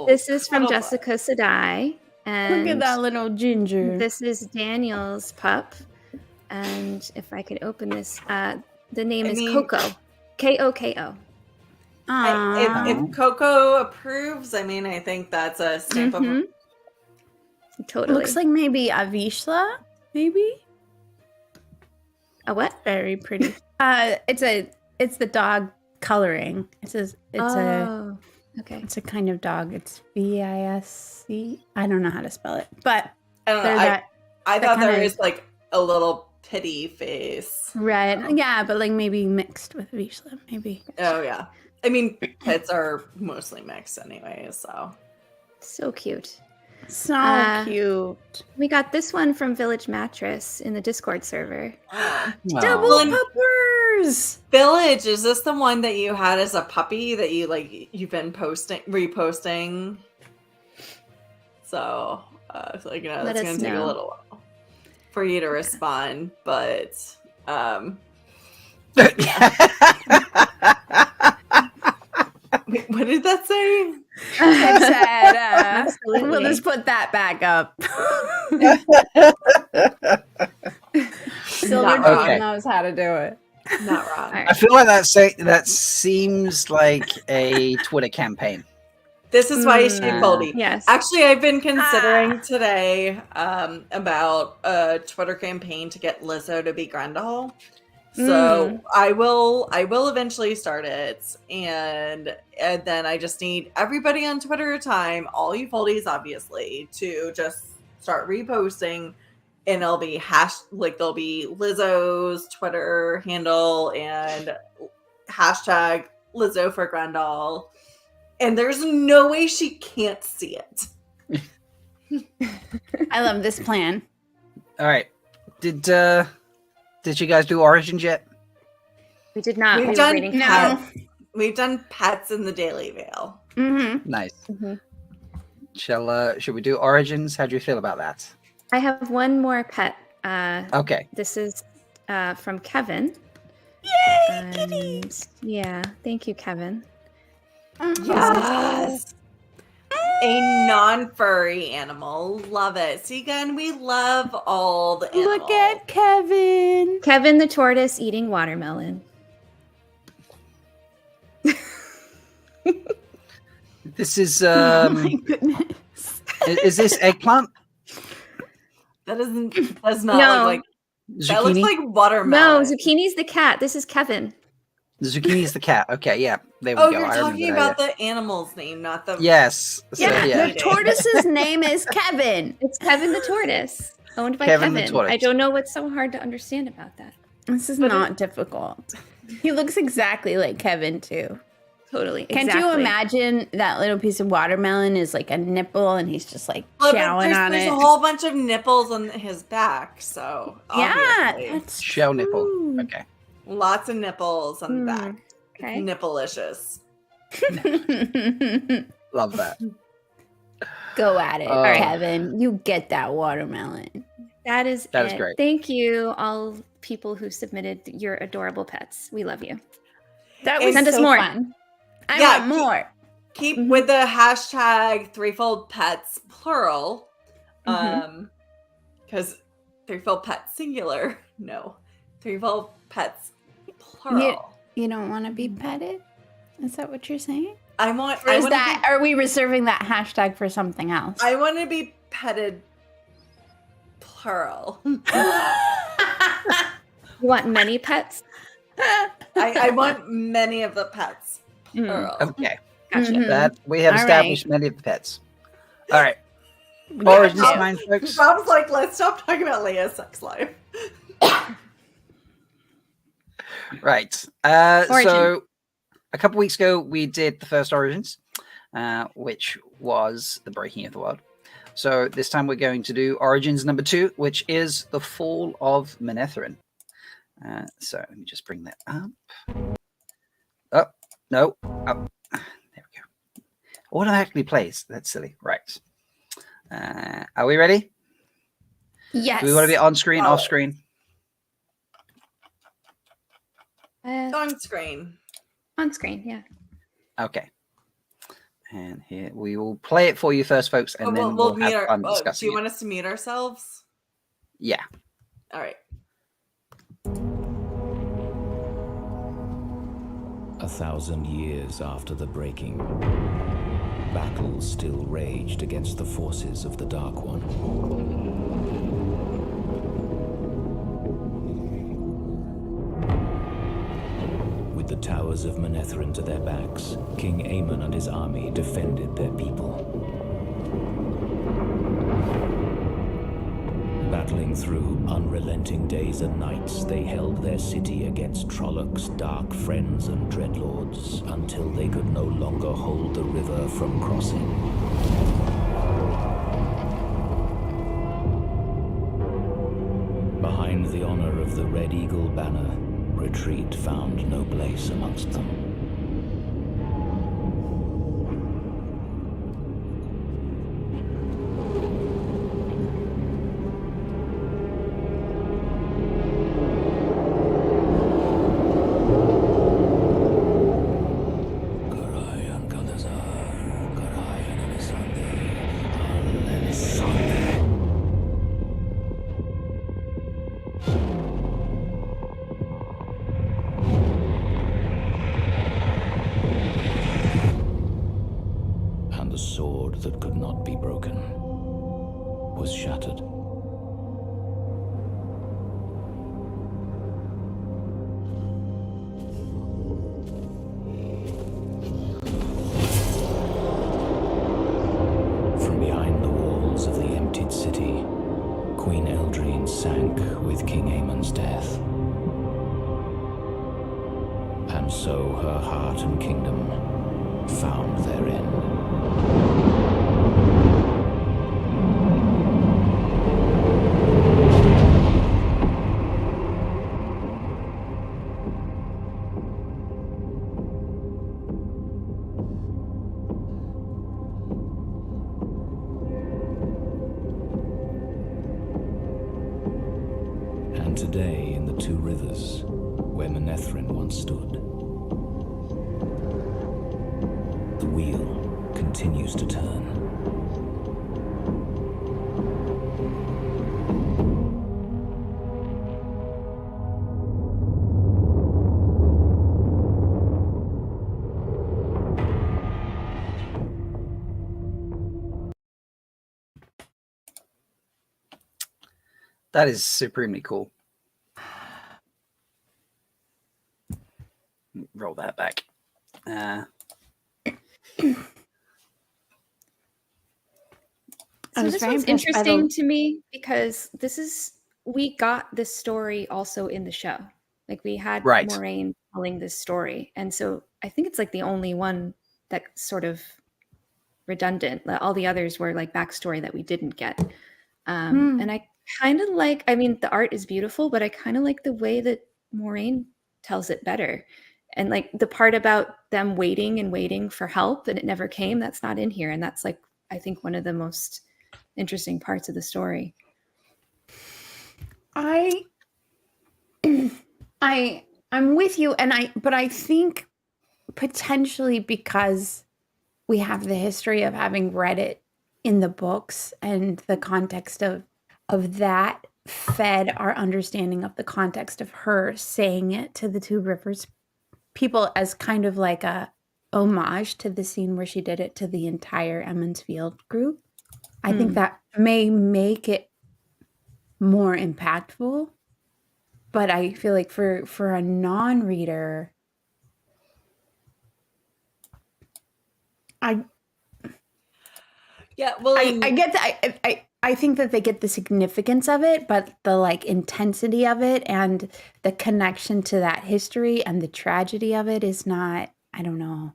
This is from Jessica Sadai. And look at that little ginger. This is Daniel's pup. And if I could open this, the name is Coco. Koko. If Coco approves, I mean, I think that's a stamp of. Totally. Looks like maybe Avishla, maybe? A what? Very pretty. It's the dog coloring. It's a kind of dog. It's VISC. I don't know how to spell it, but I don't know. I thought there was like a little pity face. Right. Yeah, but like maybe mixed with Avishla, maybe. Oh yeah. I mean, pets are mostly mixed anyway, so. So cute. So cute. We got this one from Village Mattress in the Discord server. Double puppers! Village, is this the one that you had as a puppy that you've been reposting? So, that's going to take a little while for you to respond, but wait, what did that say? I said, we'll just put that back up. Silver knows how to do it. Not wrong. I feel like that seems like a Twitter campaign. This is why she's Goldie. Yes. Actually, I've been considering today about a Twitter campaign to get Lizzo to be Grendel. So I will eventually start it, and then I just need everybody on Twitter time, all you foldies obviously, to just start reposting, and there'll be Lizzo's Twitter handle and hashtag Lizzo for Grendel, and there's no way she can't see it. I love this plan. All right, did you guys do Origins yet? We did not. We've done pets in the Daily Vale. Mm-hmm. Nice. Mm-hmm. Should we do Origins? How do you feel about that? I have one more pet. Okay. This is from Kevin. Yay, kitties! Yeah, thank you, Kevin. Yes. A non-furry animal. Love it. See, again, we love all the animals. Look at Kevin. Kevin the tortoise eating watermelon. This is oh my goodness. Is this eggplant? Does not No. look like Zucchini? that. Looks like watermelon. No, Zucchini's the cat. This is Kevin. The zucchini is the cat. Okay, yeah. There we Oh, go. you're I talking remember about that, the animal's name, not the. Yes. So, Yeah, the tortoise's name is Kevin. It's Kevin the tortoise, owned by Kevin Kevin. the tortoise. I don't know what's so hard to understand about that. This is not difficult. He looks exactly like Kevin, too. Totally. Can't you imagine that little piece of watermelon is like a nipple and he's just like chowing on there's it? a whole bunch of nipples on his back, so Yeah, obviously. that's Shell nipple. true. Okay. Lots of nipples on the back. Okay. Nipplelicious. Love that. Go at it, Oh. Kevin. You get that watermelon. That is That is great. Thank you, all people who submitted your adorable pets. We love you. That was Send us so more. fun. I Yeah, want more. Keep with the hashtag threefold pets plural. Because threefold pets singular. No. Threefold pets plural. You don't want to be petted? Is that what you're saying? I want Or are we reserving that hashtag for something else? I want to be petted plural. You want many pets? I want many of the pets plural. Okay. Gotcha. Mhm. That we have All established many of the pets. All right. Yeah, Origins yeah. time, folks. Rob's like, let's stop talking about Leigh-A's sex life. Right. Origin. So a couple weeks ago, we did the first Origins, which was the Breaking of the World. So this time we're going to do Origins number 2, which is the Fall of Manetheren. So let me just bring that up. Oh, no. Oh, there we go. Automatically plays. That's silly. Right. Are we ready? Yes. Do we want to be on screen, off screen? On screen. On screen, yeah. Okay. And here we will play it for you first, folks, and then we'll have fun discussing. Do you want us to mute ourselves? Yeah. All right. 1,000 years after the breaking, battles still raged against the forces of the Dark One. With the towers of Manetheren to their backs, King Aemon and his army defended their people. Battling through unrelenting days and nights, they held their city against Trollocs, dark friends and dreadlords, until they could no longer hold the river from crossing. Behind the honor of the Red Eagle banner, retreat found no place amongst them. And the sword that could not be broken was shattered. From behind the walls of the emptied city, Queen Eldrine sank with King Aemon's death. And so her heart and kingdom found their end. And today, in the Two Rivers, where Manetheren once stood, the wheel continues to turn. That is supremely cool. Roll that back. So was this very one's impressed by the- interesting to me because we got this story also in the show. Like we had Right. Moraine telling this story. And so I think it's like the only one that's sort of redundant. All the others were like backstory that we didn't get. And I kind of like, I mean, the art is beautiful, but I kind of like the way that Moraine tells it better. And like the part about them waiting and waiting for help and it never came, that's not in here. And that's like, I think one of the most interesting parts of the story. I'm with you, but I think potentially because we have the history of having read it in the books and the context of that fed our understanding of the context of her saying it to the Two Rivers people as kind of like a homage to the scene where she did it to the entire Emond's Field group. I think that may make it more impactful, but I feel like for a non-reader, I get that. I think that they get the significance of it, but the like intensity of it and the connection to that history and the tragedy of it is not, I don't know.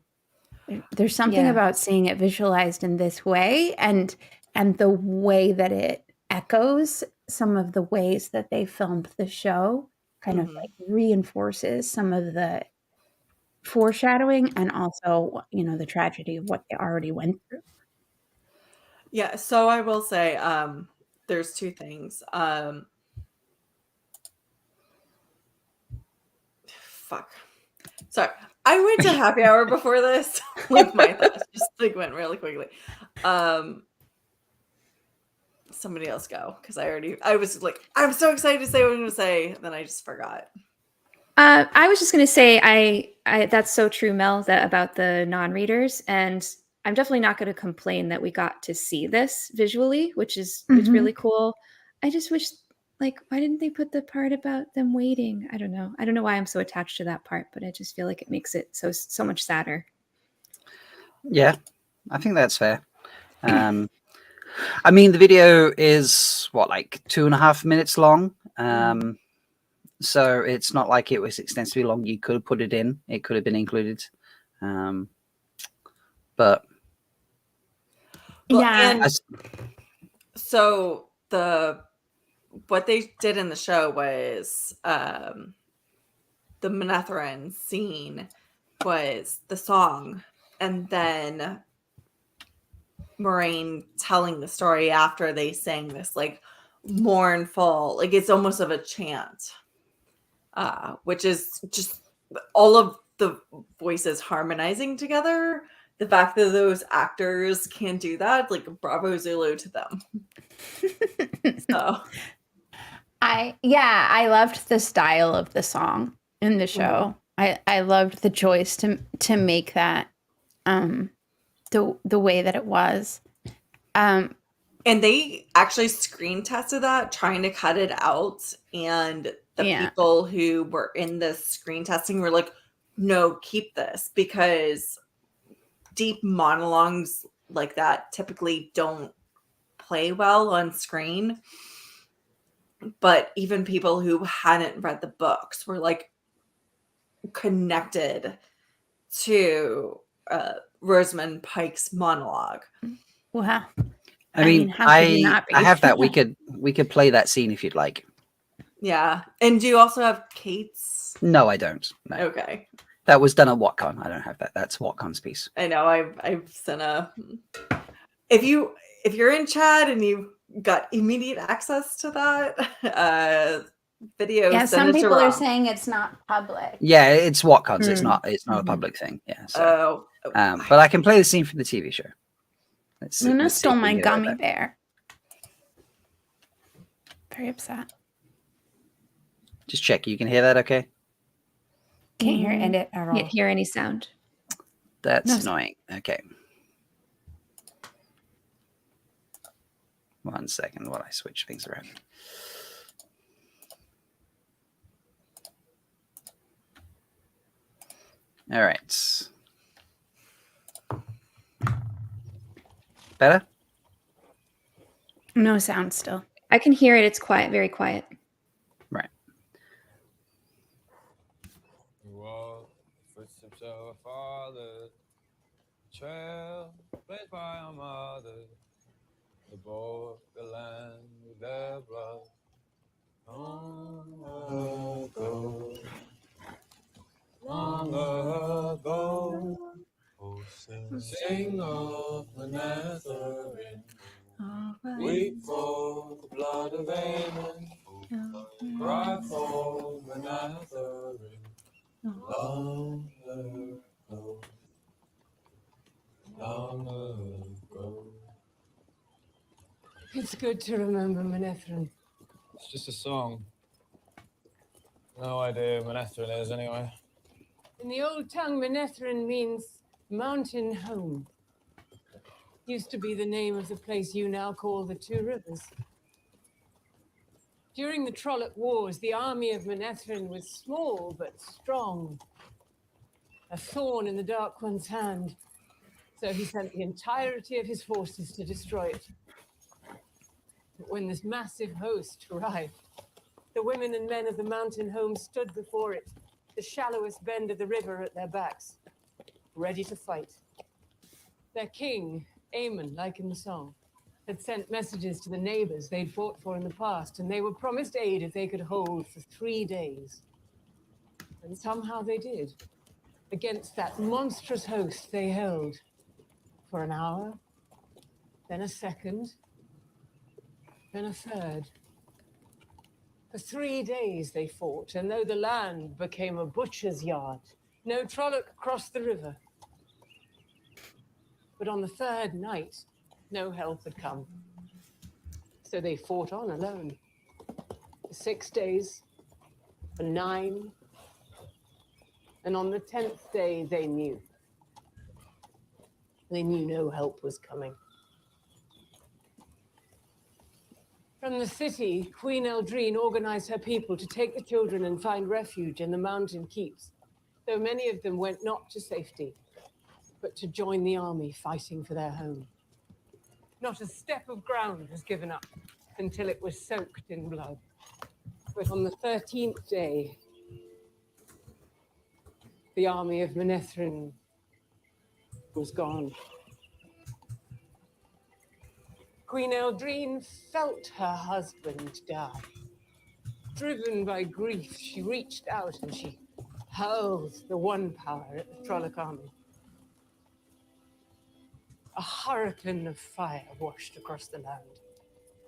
There's something about seeing it visualized in this way and and the way that it echoes some of the ways that they filmed the show kind of like reinforces some of the foreshadowing and also, the tragedy of what they already went through. Yeah, so I will say there's two things. Fuck. Sorry. I went to happy hour before this. Like my thoughts just like went really quickly. Somebody else go, because I was like, I'm so excited to say what I'm gonna say, then I just forgot. I was just going to say, I that's so true, Mel, that about the non-readers, and I'm definitely not going to complain that we got to see this visually, which is really cool. I just wish, like, why didn't they put the part about them waiting? I don't know. I don't know why I'm so attached to that part, but I just feel like it makes it so much sadder. Yeah, I think that's fair. I mean, the video is what, like 2.5 minutes long. So it's not like it was extensively long. You could have put it in. It could have been included. But yeah. So what they did in the show was the Manetheren scene was the song, and then Moraine telling the story after they sang this like mournful, like it's almost of a chant, which is just all of the voices harmonizing together. The fact that those actors can do that, like bravo Zulu to them. So I loved the style of the song in the show. I loved the choice to make that the way that it was. And they actually screen tested that, trying to cut it out. And the people who were in the screen testing were like, no, keep this, because deep monologues like that typically don't play well on screen. But even people who hadn't read the books were like connected to Rosamund Pike's monologue. Wow. I mean, how could you not be? I have that. We could play that scene if you'd like. Yeah. And do you also have Kate's? No, I don't. No. Okay. That was done at WhatCon. I don't have that. That's WhatCon's piece. I know. I've sent a. If you're in Chad and you got immediate access to that video, yeah, some people are saying it's not public. Yeah, it's WhatCon's. It's not a public thing. Yeah. So, but I can play the scene from the TV show. Luna stole my gummy bear. Very upset. Just check. You can hear that okay? Can't hear it at all. Can't hear any sound. That's annoying. Okay. 1 second while I switch things around. All right. Better? No sound still. I can hear it. It's quiet, very quiet. Right. Footsteps of a father, trail placed by our mother, they bought the land with their blood. Long ago, oh, sing of Manetheren, weep for the blood of Aiel, cry for Manetheren. Long ago, long ago. It's good to remember Manetheren. It's just a song. No idea who Manetheren is anyway. In the old tongue, Manetheren means mountain home. Used to be the name of the place you now call the Two Rivers. During the Trolloc Wars, the army of Manetheren was small but strong. A thorn in the Dark One's hand. So he sent the entirety of his forces to destroy it. But when this massive host arrived, the women and men of the mountain home stood before it, the shallowest bend of the river at their backs, ready to fight. Their king, Aiel, like in the song, had sent messages to the neighbors they'd fought for in the past, and they were promised aid if they could hold for 3 days. And somehow they did. Against that monstrous host they held for an hour, then a second, then a third. For 3 days they fought, and though the land became a butcher's yard, no Trolloc crossed the river. But on the third night, no help had come. So they fought on alone. For 6 days, for 9, and on the 10th day they knew. They knew no help was coming. From the city, Queen Eldrine organized her people to take the children and find refuge in the mountain keeps, though many of them went not to safety, but to join the army fighting for their home. Not a step of ground was given up until it was soaked in blood. But on the 13th day, the army of Manetheren was gone. Queen Eldrine felt her husband die. Driven by grief, she reached out and she hurled the one power at the Trolloc army. A hurricane of fire washed across the land.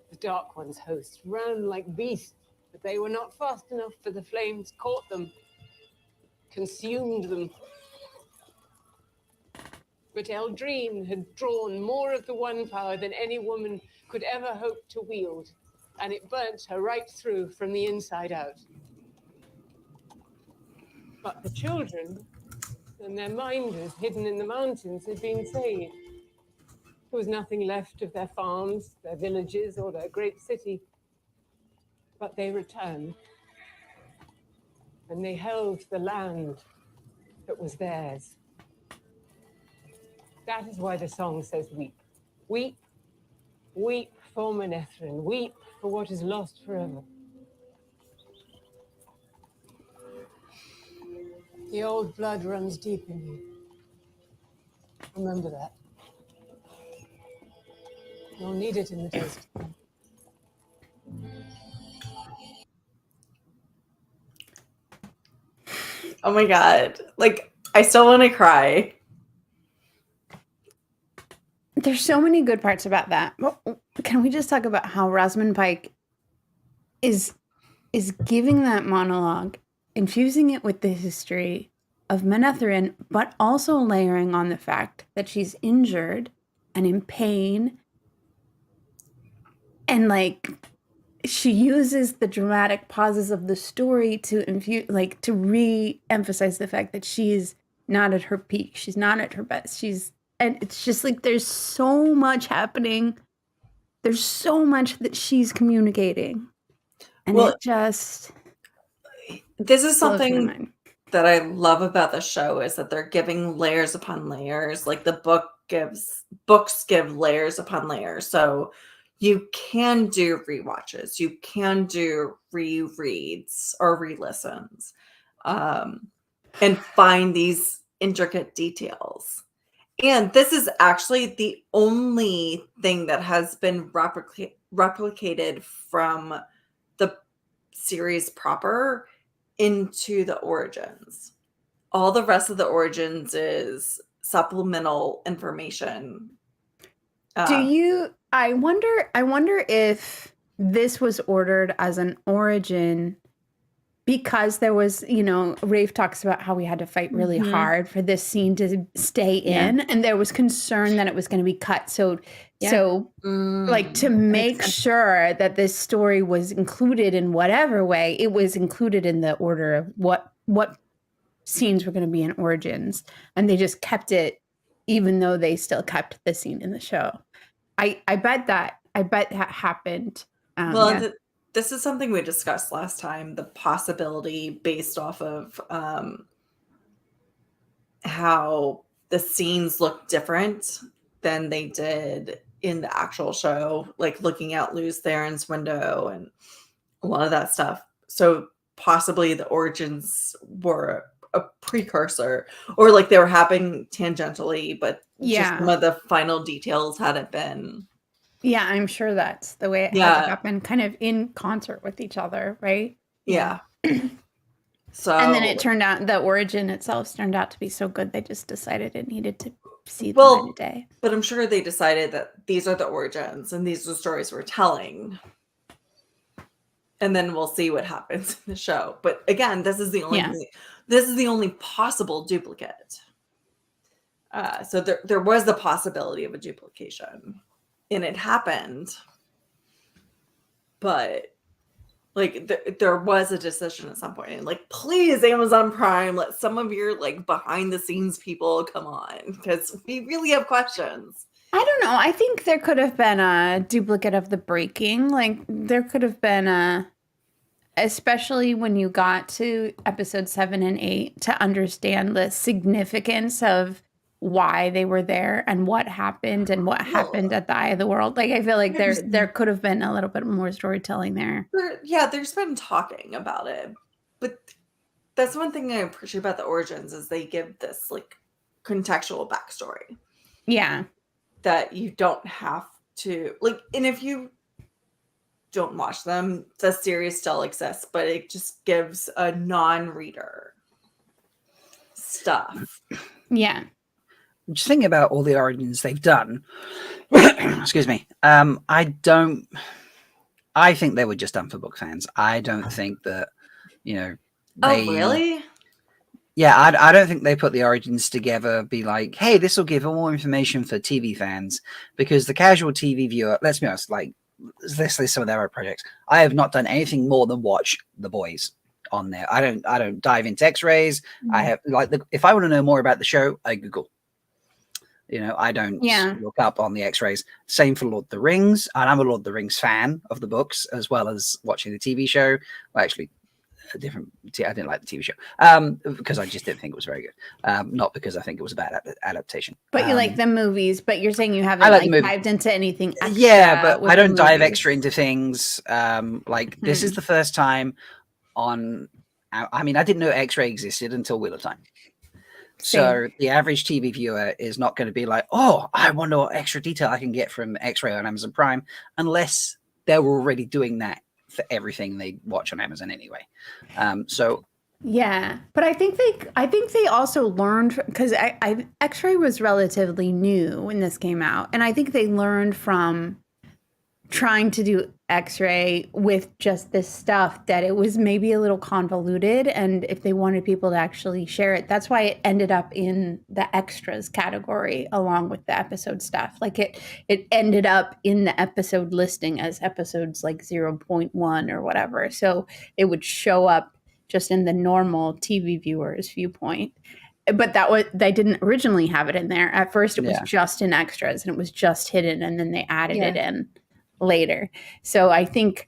The Dark One's hosts ran like beasts, but they were not fast enough, for the flames caught them, consumed them. But Eldrine had drawn more of the one power than any woman could ever hope to wield, and it burnt her right through from the inside out. But the children and their minders hidden in the mountains had been saved. There was nothing left of their farms, their villages, or their great city. But they returned, and they held the land that was theirs. That is why the song says weep. Weep, weep for Manetheren. Weep for what is lost forever. The old blood runs deep in you. Remember that. You'll need it in the days to come. Oh my God. Like, I still want to cry. There's so many good parts about that. Well, can we just talk about how Rosamund Pike is giving that monologue, infusing it with the history of Manetheren, but also layering on the fact that she's injured and in pain. And like, she uses the dramatic pauses of the story to infuse, like, to re-emphasize the fact that she's not at her peak. She's not at her best. And it's just like, there's so much happening. There's so much that she's communicating. And Well, it just... This is blows my something mind. that I love about the show, is that they're giving layers upon layers. Like, the books give layers upon layers. So you can do rewatches, you can do rereads or re-listens, and find these intricate details. And this is actually the only thing that has been replicated from the series proper into the Origins. All the rest of the Origins is supplemental information. I wonder if this was ordered as an origin because there was, Rafe talks about how we had to fight really hard for this scene to stay in, and there was concern that it was going to be cut. So to make sure that this story was included in whatever way, it was included in the order of what scenes were going to be in Origins, and they just kept it, even though they still kept the scene in the show. I bet that happened. This is something we discussed last time, the possibility based off of how the scenes look different than they did in the actual show, like looking out Luz Theron's window and a lot of that stuff. So possibly the Origins were a precursor, or like they were happening tangentially, but just some of the final details hadn't been Yeah, I'm sure that's the way it had to happen, kind of in concert with each other, right? Yeah. So and then it turned out the origin itself turned out to be so good they just decided it needed to see the light of day. But I'm sure they decided that these are the origins and these are the stories we're telling. And then we'll see what happens in the show. But again, this is the only possible duplicate. So there was the possibility of a duplication, and it happened. But like there was a decision at some point, and like, please, Amazon Prime, let some of your like behind the scenes people come on, because we really have questions. I don't know. I think there could have been a duplicate of the breaking. Like there could have been especially when you got to episode 7 and 8, to understand the significance of why they were there and what happened at the Eye of the World. Like I feel like there could have been a little bit more storytelling there. There's been talking about it, but that's one thing I appreciate about the origins is they give this like contextual backstory. Yeah. That you don't have to like, and if you don't watch them, the series still exists, but it just gives a non-reader stuff. Yeah. Just thinking about all the origins they've done. Excuse me. I think they were just done for book fans. I don't think that, oh, really? Yeah, I don't think they put the origins together, be like, hey, this will give more information for TV fans, because the casual TV viewer, let's be honest, like, let's list some of their other projects. I have not done anything more than watch The Boys on there. I don't dive into X-rays. I have if I want to know more about the show, I Google. I don't look up on the X-rays. Same for Lord of the Rings, and I'm a Lord of the Rings fan of the books as well as watching the TV show. Well, actually, I didn't like the TV show because I just didn't think it was very good. Not because I think it was a bad adaptation. But you like the movies, but you're saying you haven't dived into anything extra. Yeah, but I don't dive extra into things. This is the first time on. I mean, I didn't know X-ray existed until Wheel of Time. So the average TV viewer is not going to be like, oh, I wonder what extra detail I can get from X-ray on Amazon Prime, unless they're already doing that for everything they watch on Amazon anyway. Yeah, but I think they also learned, because X-ray was relatively new when this came out, and I think they learned from trying to do X-ray with just this stuff that it was maybe a little convoluted, and if they wanted people to actually share it, that's why it ended up in the extras category along with the episode stuff. Like it ended up in the episode listing as episodes like 0.1 or whatever, so it would show up just in the normal TV viewer's viewpoint. But they didn't originally have it in there. At first it was just in extras, and it was just hidden, and then they added it in later. So I think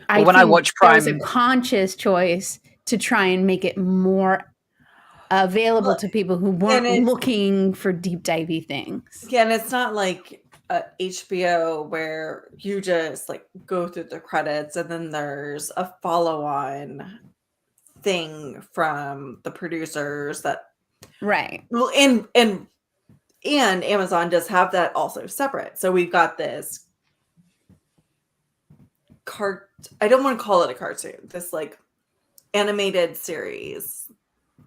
I watch Prime, there was a conscious choice to try and make it more available to people who weren't looking for deep divey things. Yeah, and it's not like HBO where you just like go through the credits and then there's a follow-on thing from the producers that well, and Amazon does have that also separate. So we've got this I don't want to call it a cartoon, this like animated series,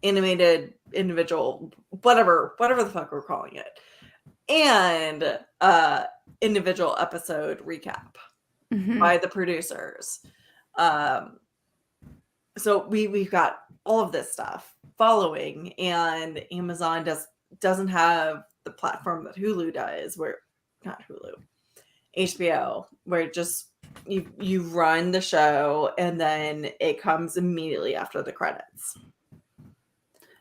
animated individual, whatever the fuck we're calling it, and individual episode recap by the producers. So we've got all of this stuff following, and Amazon doesn't have the platform that Hulu does, where not Hulu, HBO, where just you run the show and then it comes immediately after the credits.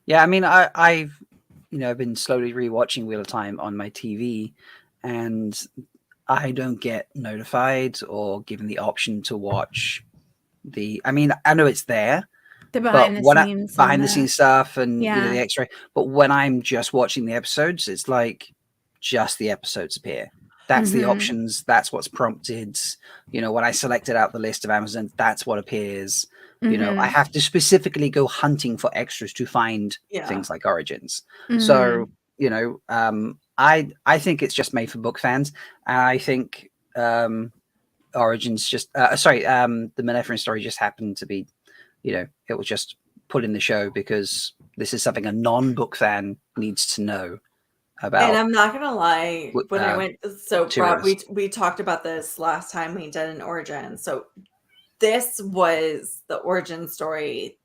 Yeah, I mean, I've been slowly rewatching Wheel of Time on my TV, and I don't get notified or given the option to watch I mean, I know it's there, the behind the scenes stuff and the X-ray, but when I'm just watching the episodes, it's like just the episodes appear. That's the options. That's what's prompted. When I selected out the list of Amazon, that's what appears. I have to specifically go hunting for extras to find things like origins. So, I think it's just made for book fans. And I think origins just the Manetheren story just happened to be, it was just put in the show because this is something a non-book fan needs to know about. And I'm not gonna lie, when I went, so Rob, we talked about this last time we did an origin. So this was the origin story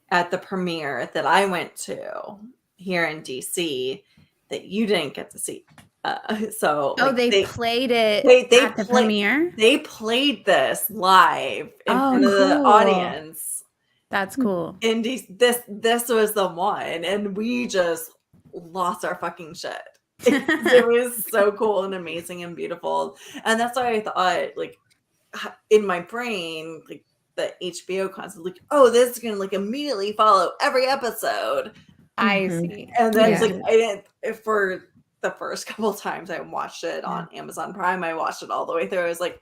at the premiere that I went to here in DC that you didn't get to see. They played it at the premiere? They played this live in front of the audience. That's cool. In DC, this was the one, and we just lost our fucking shit. It was so cool and amazing and beautiful. And that's why I thought, like, in my brain, like, the HBO concept, like, oh, this is gonna like immediately follow every episode. I see. And then like I didn't, for the first couple of times I watched it on Amazon Prime, I watched it all the way through. I was like,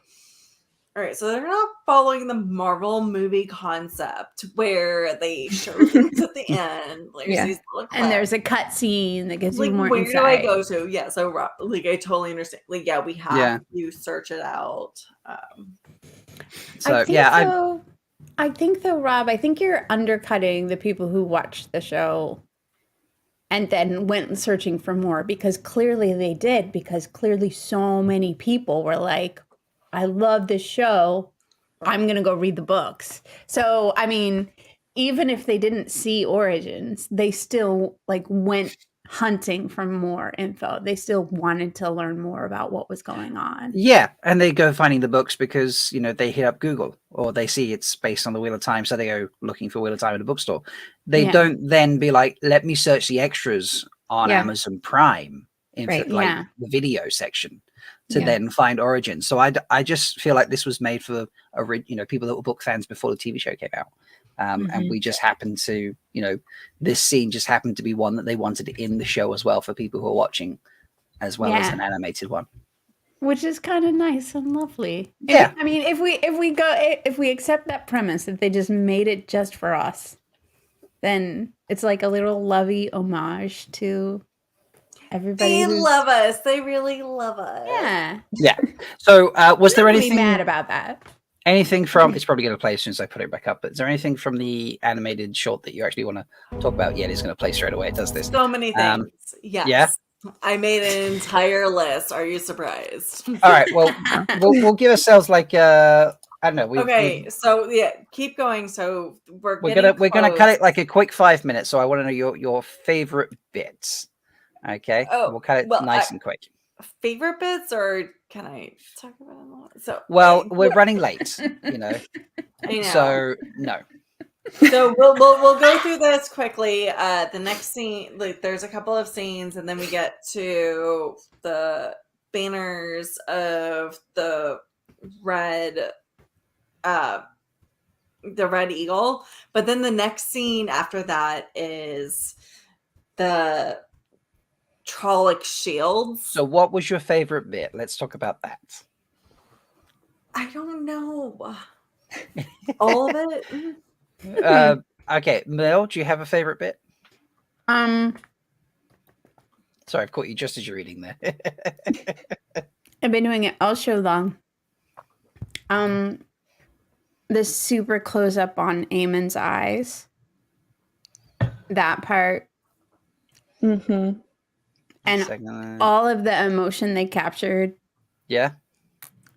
all right, so they're not following the Marvel movie concept where they show things at the end. There's these little clips. And there's a cut scene that gives like, you more where insight. do I go to? Yeah, so like I totally understand. Like, yeah, we have to search it out. I think though, Rob, I think you're undercutting the people who watched the show and then went searching for more, because clearly they did, because clearly so many people were like, I love this show, I'm going to go read the books. So, I mean, even if they didn't see Origins, they still like went hunting for more info. They still wanted to learn more about what was going on. Yeah, and they go finding the books because, they hit up Google or they see it's based on the Wheel of Time, so they go looking for Wheel of Time at a bookstore. They don't then be like, let me search the extras on Amazon Prime in the video section to then find Origins. So I just feel like this was made for people that were book fans before the TV show came out. And we just happened to, this scene just happened to be one that they wanted in the show as well for people who are watching, as well as an animated one, which is kind of nice and lovely. Yeah, I mean, if we accept that premise that they just made it just for us, then it's like a little lovey homage to everybody. They love us. They really love us. Yeah. So, was there anything mad about that? Anything from, it's probably going to play as soon as I put it back up, but is there anything from the animated short that you actually want to talk about? Yeah, it's going to play straight away. It does this. So many things. Yes. Yeah. I made an entire list. Are you surprised? All right. Well, we'll give ourselves like, I don't know. So yeah, keep going. So we're gonna cut it like a quick 5 minutes. So I want to know your favorite bits. Okay. We'll cut it nice and quick. Favorite bits, or can I talk about them? So we're running late, I know. So no. So we'll go through this quickly. The next scene, like there's a couple of scenes, and then we get to the banners of the red eagle. But then the next scene after that is the Trolloc shields. So what was your favorite bit? Let's talk about that. I don't know. All of it? Okay, Mel, do you have a favorite bit? Sorry, I've caught you just as you're reading there. I've been doing it all show long. The super close up on Aemon's eyes. That part. Mm-hmm. And all of the emotion they captured. Yeah.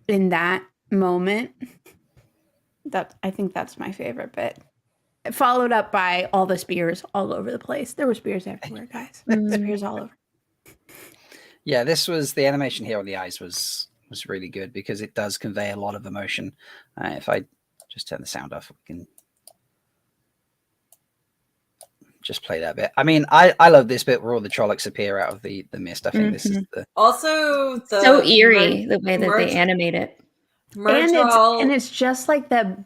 In that moment. I think that's my favorite bit. Followed up by all the spears all over the place. There were spears everywhere, guys. Spears all over. Yeah, the animation here on the eyes was really good because it does convey a lot of emotion. If I just turn the sound off, we can just play that bit. I mean, I love this bit where all the Trollocs appear out of the mist. I think this is also so eerie the way that they animate it. And it's just like the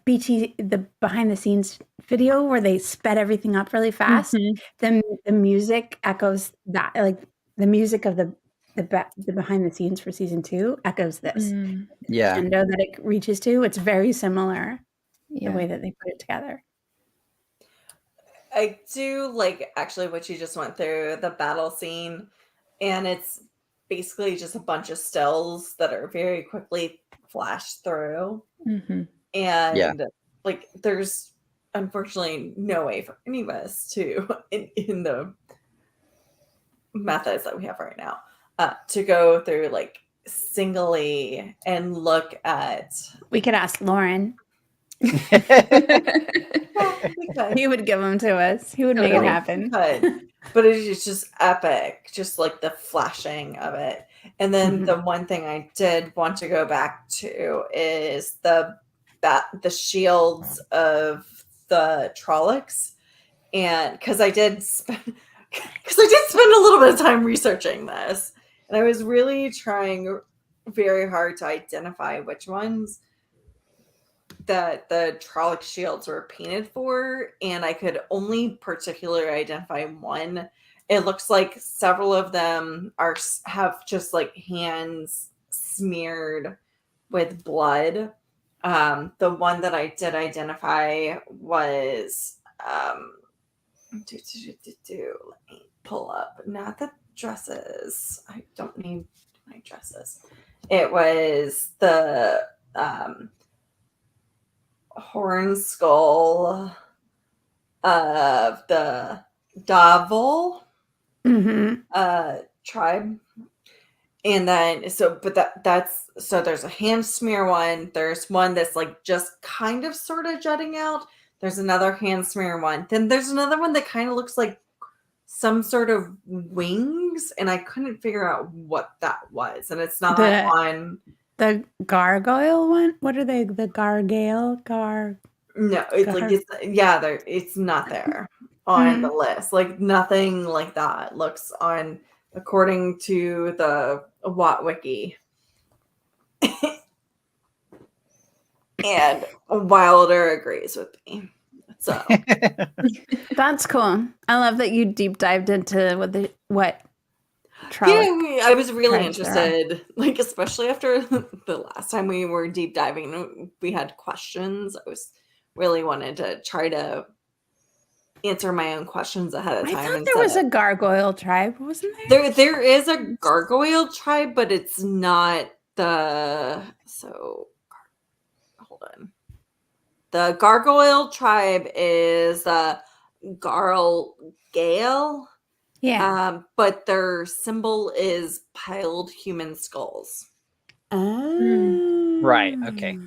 behind the scenes video where they sped everything up really fast. The music echoes that, like the music of the behind the scenes for season 2 echoes this. Yeah, and know that it reaches to. It's very similar. The way that they put it together. I do like actually what you just went through, the battle scene, and it's basically just a bunch of stills that are very quickly flashed through. Mm-hmm. And like there's unfortunately no way for any of us to in the methods that we have right now to go through like singly and look at. We could ask Lauren. Well, we could. He would give them to us. He would make it happen. But it's just epic, just like the flashing of it. And then the one thing I did want to go back to is the shields of the Trollocs, and because I did spend a little bit of time researching this, and I was really trying very hard to identify which ones that the Trolloc shields were painted for, and I could only particularly identify one. It looks like several of them have just like hands smeared with blood. The one that I did identify was let me pull up, not the dresses. I don't need my dresses. It was the horn skull of the Davol tribe. And then so there's a hand smear one. There's one that's like just kind of sort of jutting out. There's another hand smear one. Then there's another one that kind of looks like some sort of wings, and I couldn't figure out what that was. And it's not on the gargoyle one. What are they? The gargale No, it's not there on the list. Like nothing like that looks on according to the Watt Wiki. And Wilder agrees with me. So that's cool. I love that you deep dived into what Trolloc. Yeah, I was really interested, like especially after the last time we were deep diving, we had questions. I was really wanted to try to answer my own questions ahead of time. I thought there was a gargoyle tribe, wasn't there? There is a gargoyle tribe, but it's not the. So hold on. The gargoyle tribe is Garl Gale. Yeah. But their symbol is piled human skulls. Right. Okay.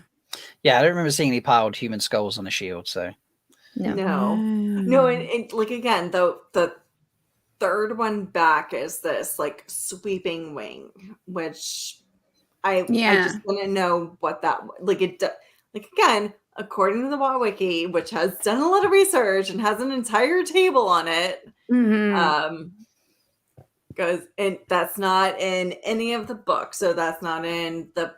Yeah, I don't remember seeing any piled human skulls on a shield. So no. And like again, the third one back is this like sweeping wing, which I just didn't know what that like. Like again, according to the Watt Wiki, which has done a lot of research and has an entire table on it. Goes and that's not in any of the books, so that's not in the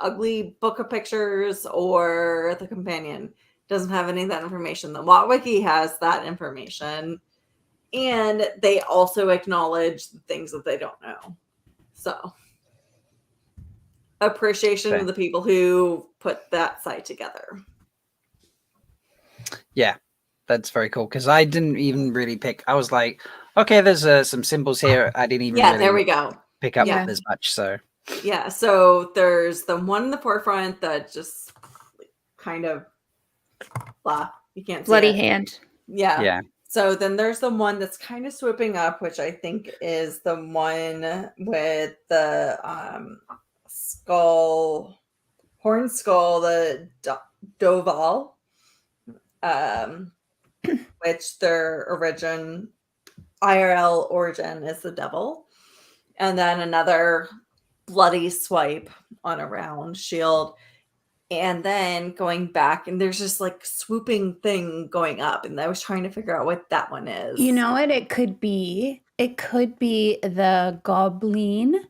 ugly book of pictures or the companion. Doesn't have any of that information. The Watt Wiki has that information, and they also acknowledge the things that they don't know. So appreciation of the people who put that site together. Yeah, that's very cool, because I didn't even really pick. I was like, okay, there's some symbols here. I didn't even really there we go. Pick up as much. So so there's the one in the forefront that just kind of blah, you can't see bloody it. Hand. Yeah. So then there's the one that's kind of swooping up, which I think is the one with the horn skull, the Doval, which their IRL origin is the devil. And then another bloody swipe on a round shield. And then going back, and there's just like swooping thing going up. And I was trying to figure out what that one is. You know what it could be? It could be the goblin,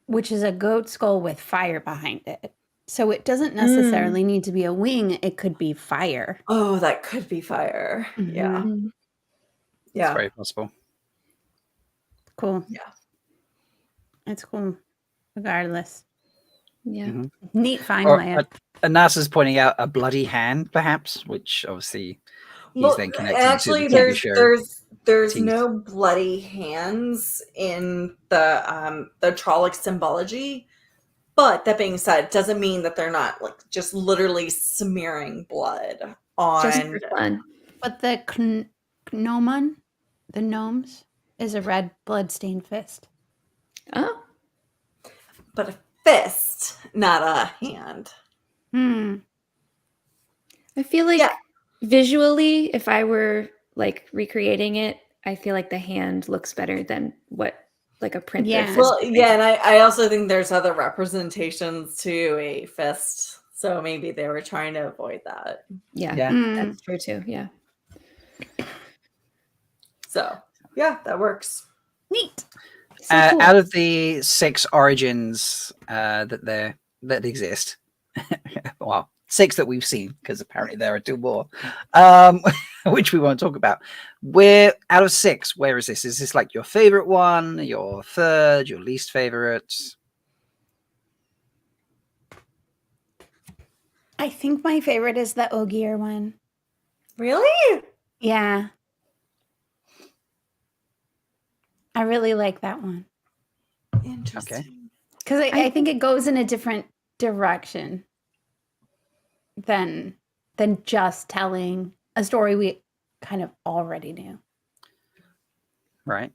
which is a goat skull with fire behind it. So it doesn't necessarily need to be a wing. It could be fire. Oh, that could be fire. Yeah. It's very possible. Cool. Yeah. It's cool. Regardless. Yeah. Neat find, Leigh-A. Anasa's pointing out a bloody hand, perhaps, which obviously he's then connecting actually, to the TV show. there's teeth. no bloody hands in the Trolloc symbology. But that being said, doesn't mean that they're not like just literally smearing blood on. Just for fun. But the gnomon, the gnomes, is a red bloodstained fist. Oh. But a fist, not a hand. I feel like visually, if I were like recreating it, I feel like the hand looks better than what like a print. Yeah. Well, yeah, and I also think there's other representations to a fist, so maybe they were trying to avoid that. Yeah. That's true too. Yeah. So yeah, that works. Neat. So cool. Out of the 6 origins that exist, well, 6 that we've seen, because apparently there are 2 more, which we won't talk about. Where out of 6, where is this? Is this like your favorite one, your third, your least favorite? I think my favorite is the Ogier one. Really? Yeah. I really like that one. Interesting. Okay. Because I think it goes in a different direction than just telling a story we kind of already knew. Right.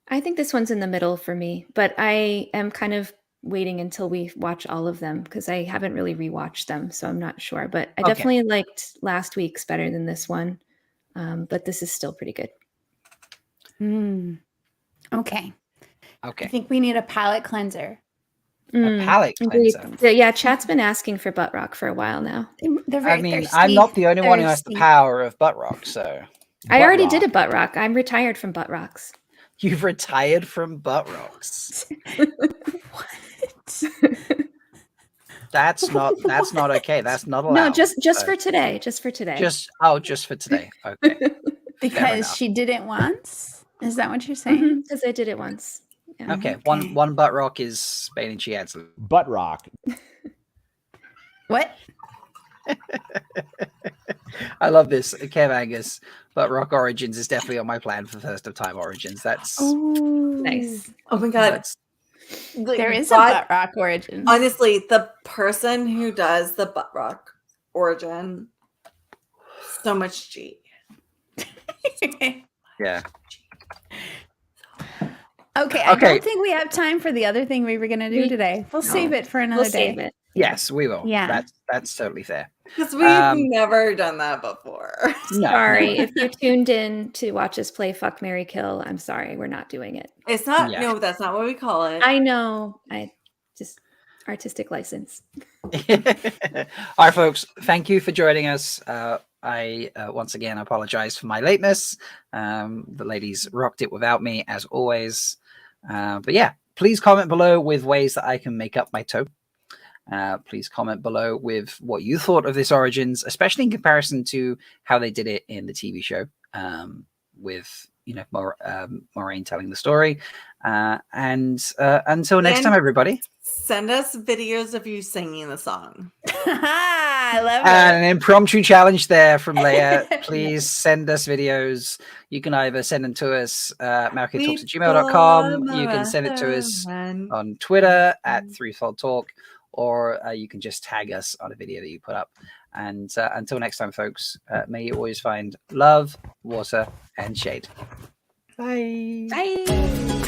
I think this one's in the middle for me, but I am kind of waiting until we watch all of them because I haven't really rewatched them, so I'm not sure. But I definitely liked last week's better than this one, but this is still pretty good. Okay. Okay. I think we need a palate cleanser. A palate cleanser. Yeah, chat's been asking for butt rock for a while now. They're very I mean, thirsty, I'm not the only one who has the thirsty. power of butt rock, so. I already did a butt rock. I'm retired from butt rocks. You've retired from butt rocks. What? That's not okay. That's not allowed. No, just for today. Just for today. Just for today. Okay. Because she did it once? Is that what you're saying? Because I did it once. Yeah. Okay. One butt rock is Bain&Chiad's butt rock. What? I love this. Kev Angus, butt rock origins is definitely on my plan for first of time origins. That's nice. Oh my god. There is a butt rock origin. Honestly, the person who does the butt rock origin, so much G. Yeah. Okay, I don't think we have time for the other thing we were going to do today. We'll save it for another day. Save it. Yes, we will. Yeah. That's totally fair. Because we've never done that before. Sorry. If you tuned in to watch us play Fuck, Marry, Kill, I'm sorry. We're not doing it. It's not. Yeah. No, that's not what we call it. I know. I just artistic license. All right, folks. Thank you for joining us. I once again apologize for my lateness. The ladies rocked it without me, as always. But yeah, please comment below with ways that I can make up my toe. Please comment below with what you thought of this Origins, especially in comparison to how they did it in the TV show, with Moraine telling the story. And until next time, everybody. Send us videos of you singing the song. I love it. An impromptu challenge there from Leigh-A. Please send us videos. You can either send them to us at malkiertalks@gmail.com. You can send it to us on Twitter at Threefold Talk, or you can just tag us on a video that you put up. And until next time, folks, may you always find love, water, and shade. Bye. Bye.